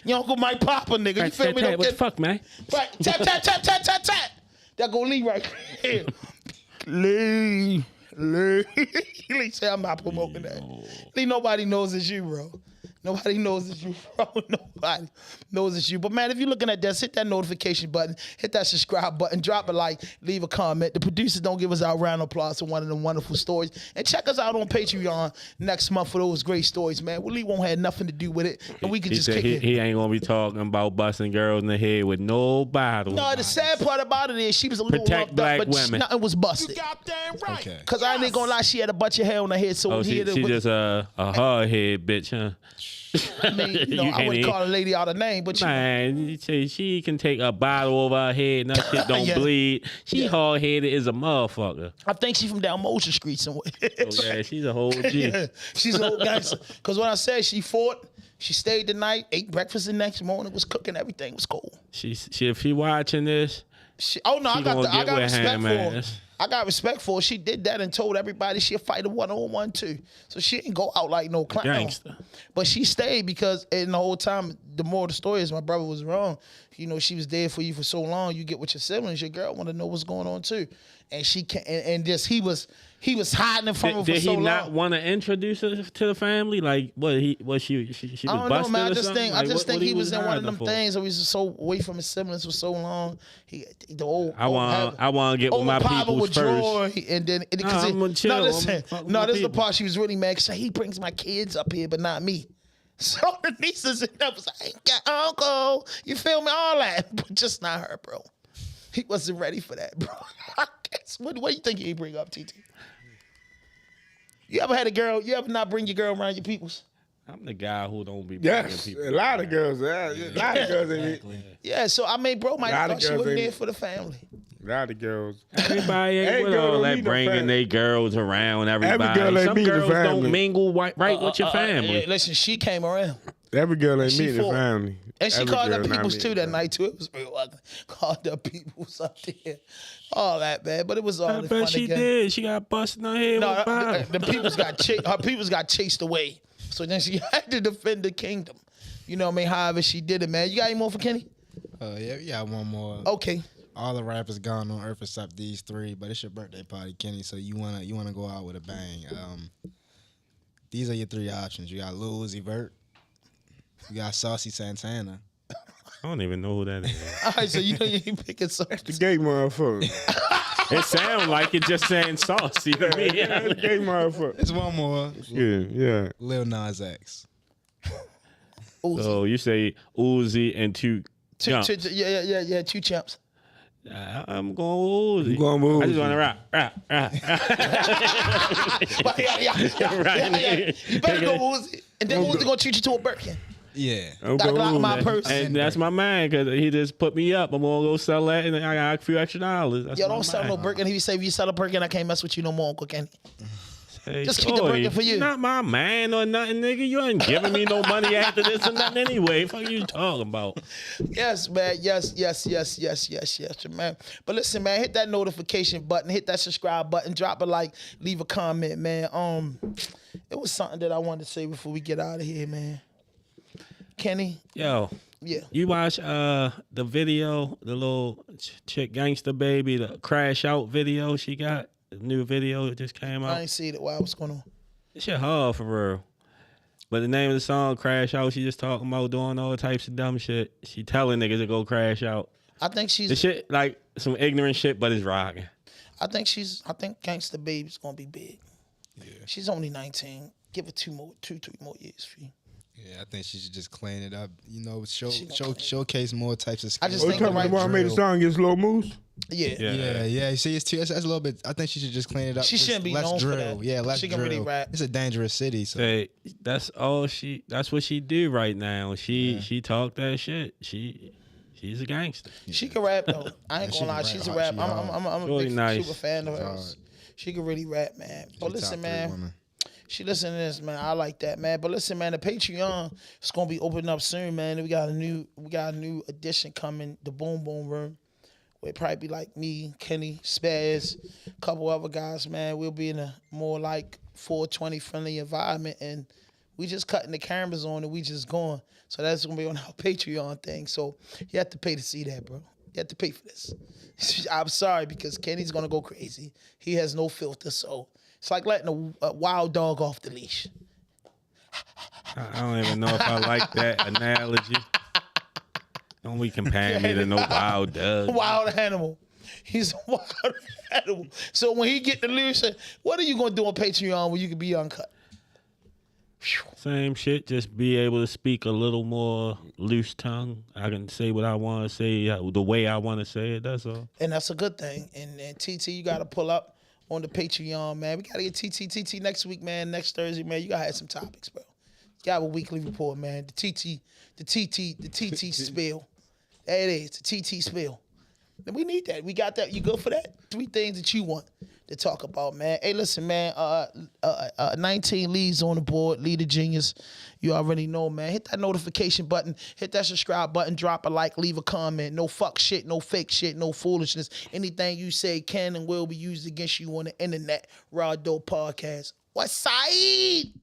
Your Uncle Mike Papa, nigga. You feel me? What the fuck, man? Right. Tap. That go Lee right here. Lee. Lee say I'm not promoting that. Lee, nobody knows it's you, bro. Nobody knows it's you, bro. Nobody knows it's you. But, man, if you're looking at this, hit that notification button, hit that subscribe button, drop a like, leave a comment. The producers don't give us our round of applause for one of them wonderful stories. And check us out on Patreon next month for those great stories, man. Willie won't have nothing to do with it, and we can just kick it. He ain't going to be talking about busting girls in the head with no bottle. No, the sad part about it is she was a little Protect black up, but women. Nothing was busted. You goddamn right. Because I ain't gonna lie, she had a bunch of hair on her head. So she just a hard head bitch, huh? I mean, I wouldn't call a lady out of name, but man, she can take a bottle over her head and that shit don't bleed. She hard headed as a motherfucker. I think she from down Motion Street somewhere. Oh yeah, she's a whole G. Yeah, she's an old gangster. Because when I said she fought, she stayed the night, ate breakfast the next morning, was cooking, everything was cool. If she watching this, I got respect for her. I got respect for her. She did that and told everybody she'll fight a one-on-one too. So she didn't go out like no clown. Gangster. But she stayed because in the whole time, the more the story is, my brother was wrong. You know, she was there for you for so long. You get with your siblings, your girl want to know what's going on too. And she can and just he was hiding it from her for so long. Did he not want to introduce her to the family? Like what she was busted I don't know, man. I just think he was in one of them for? things. He was so away from his siblings for so long. I want to get with my peoples first. And then this is the part she was really mad because he brings my kids up here, but not me. So the nieces and nephews, I ain't got uncle. You feel me? All that, but just not her, bro. He wasn't ready for that, bro. What do you think he bring up, TT? You ever had a girl? You ever not bring your girl around your peoples? I'm the guy who don't be bringing people. A lot of girls. Yeah, so I mean, bro, might have thought she wasn't there for the family. A lot of girls. Everybody ain't with all that bringing their girls around everybody. Every girl ain't Some meet the girls family. don't mingle right with your family. Listen, she came around. Every girl ain't me in the family. And she Every called girl up not peoples me too in that the night too. It was real ugly. Called up peoples up there. All that, man. But it was all I the bet fun she again. did. She got busted on her head with a bottle. The peoples her peoples got chased away. So then she had to defend the kingdom. You know what I mean? However she did it, man. You got any more for Kenny? Yeah, we got one more. Okay. All the rappers gone on Earth except these three, but it's your birthday party, Kenny. So you wanna go out with a bang. These are your three options. You got Lil Uzi Vert. You got Saucy Santana. I don't even know who that is. All right, so you know you ain't picking something. The gay motherfucker. It sounds like it just saying saucy to me. The gay motherfucker. There's one more. Yeah. Lil Nas X. So you say Uzi and two jumps. Yeah, 2 champs. I'm going with Uzi. I'm going with I just Uzi. want to rap. Yeah. You better go Uzi. And then Uzi gonna treat you to a Birkin. Yeah. I'm Gotta going Glock with my Uzi. purse. And that's my man, because he just put me up. I'm going to go sell that, and I got a few extra dollars. That's Yo, my don't sell man. no Birkin. He say, if you sell a Birkin, I can't mess with you no more, Uncle Kenny. Hey, Just keep the Shorty, Birkin for you. Not my man or nothing, nigga. You ain't giving me no money after this or nothing anyway. Fuck you talking about? Yes, man. Yes, man. But listen, man, hit that notification button, hit that subscribe button, drop a like, leave a comment, man. It was something that I wanted to say before we get out of here, man. Kenny? Yo. Yeah. You watch the video, the little chick gangster baby, the crash out video she got? The new video that just came out. I ain't see it. Wow, what's going on? This shit hard for real. But the name of the song, Crash Out, she just talking about doing all types of dumb shit. She telling niggas to go crash out. I think The shit, like, some ignorant shit, but it's rocking. I think Gangsta Baby's gonna be big. Yeah. She's only 19. Give her 3 more years for you. Yeah, I think she should just clean it up. You know, showcase more types of skills. I just think the right one made a song against Lil Moose? Yeah. You see, that's a little bit. I think she should just clean it up. She shouldn't be less known drill. for that. Yeah, less She drill. can really rap. It's a dangerous city. So. Hey, that's what she do right now. She talk that shit. She's a gangster. She can rap though. I ain't gonna lie, she's a rap. I'm a Really big nice. super fan of hers. She can really rap, man. But listen, man. She listen to this, man. I like that, man. But listen, man, the Patreon is gonna be opening up soon, man. We got a new edition coming, the Boom Boom Room. Where it probably be like me, Kenny, Spaz, a couple other guys, man. We'll be in a more like 420 friendly environment, and we just cutting the cameras on and we just going. So that's gonna be on our Patreon thing. So you have to pay to see that, bro. You have to pay for this. I'm sorry, because Kenny's gonna go crazy. He has no filter, so it's like letting a wild dog off the leash. I don't even know if I like that analogy. Don't be comparing me to no wild dog. Wild animal. He's a wild animal. So when he get the lyrics, what are you gonna do on Patreon where you can be uncut? Same shit, just be able to speak a little more loose tongue. I can say what I want to say the way I want to say it, that's all. And that's a good thing. And TT, you got to pull up on the Patreon, man. We got to get TT next week, man. Next Thursday, man. You got to have some topics, bro. You got a weekly report, man. The TT spill. There it is, the TT spill. And we need that. We got that. You good for that? 3 things that you want to talk about, man. Hey, listen, man. 19 leads on the board. Leader Genius. You already know, man. Hit that notification button. Hit that subscribe button. Drop a like. Leave a comment. No fuck shit. No fake shit. No foolishness. Anything you say can and will be used against you on the internet. RawDope Podcast. What's side?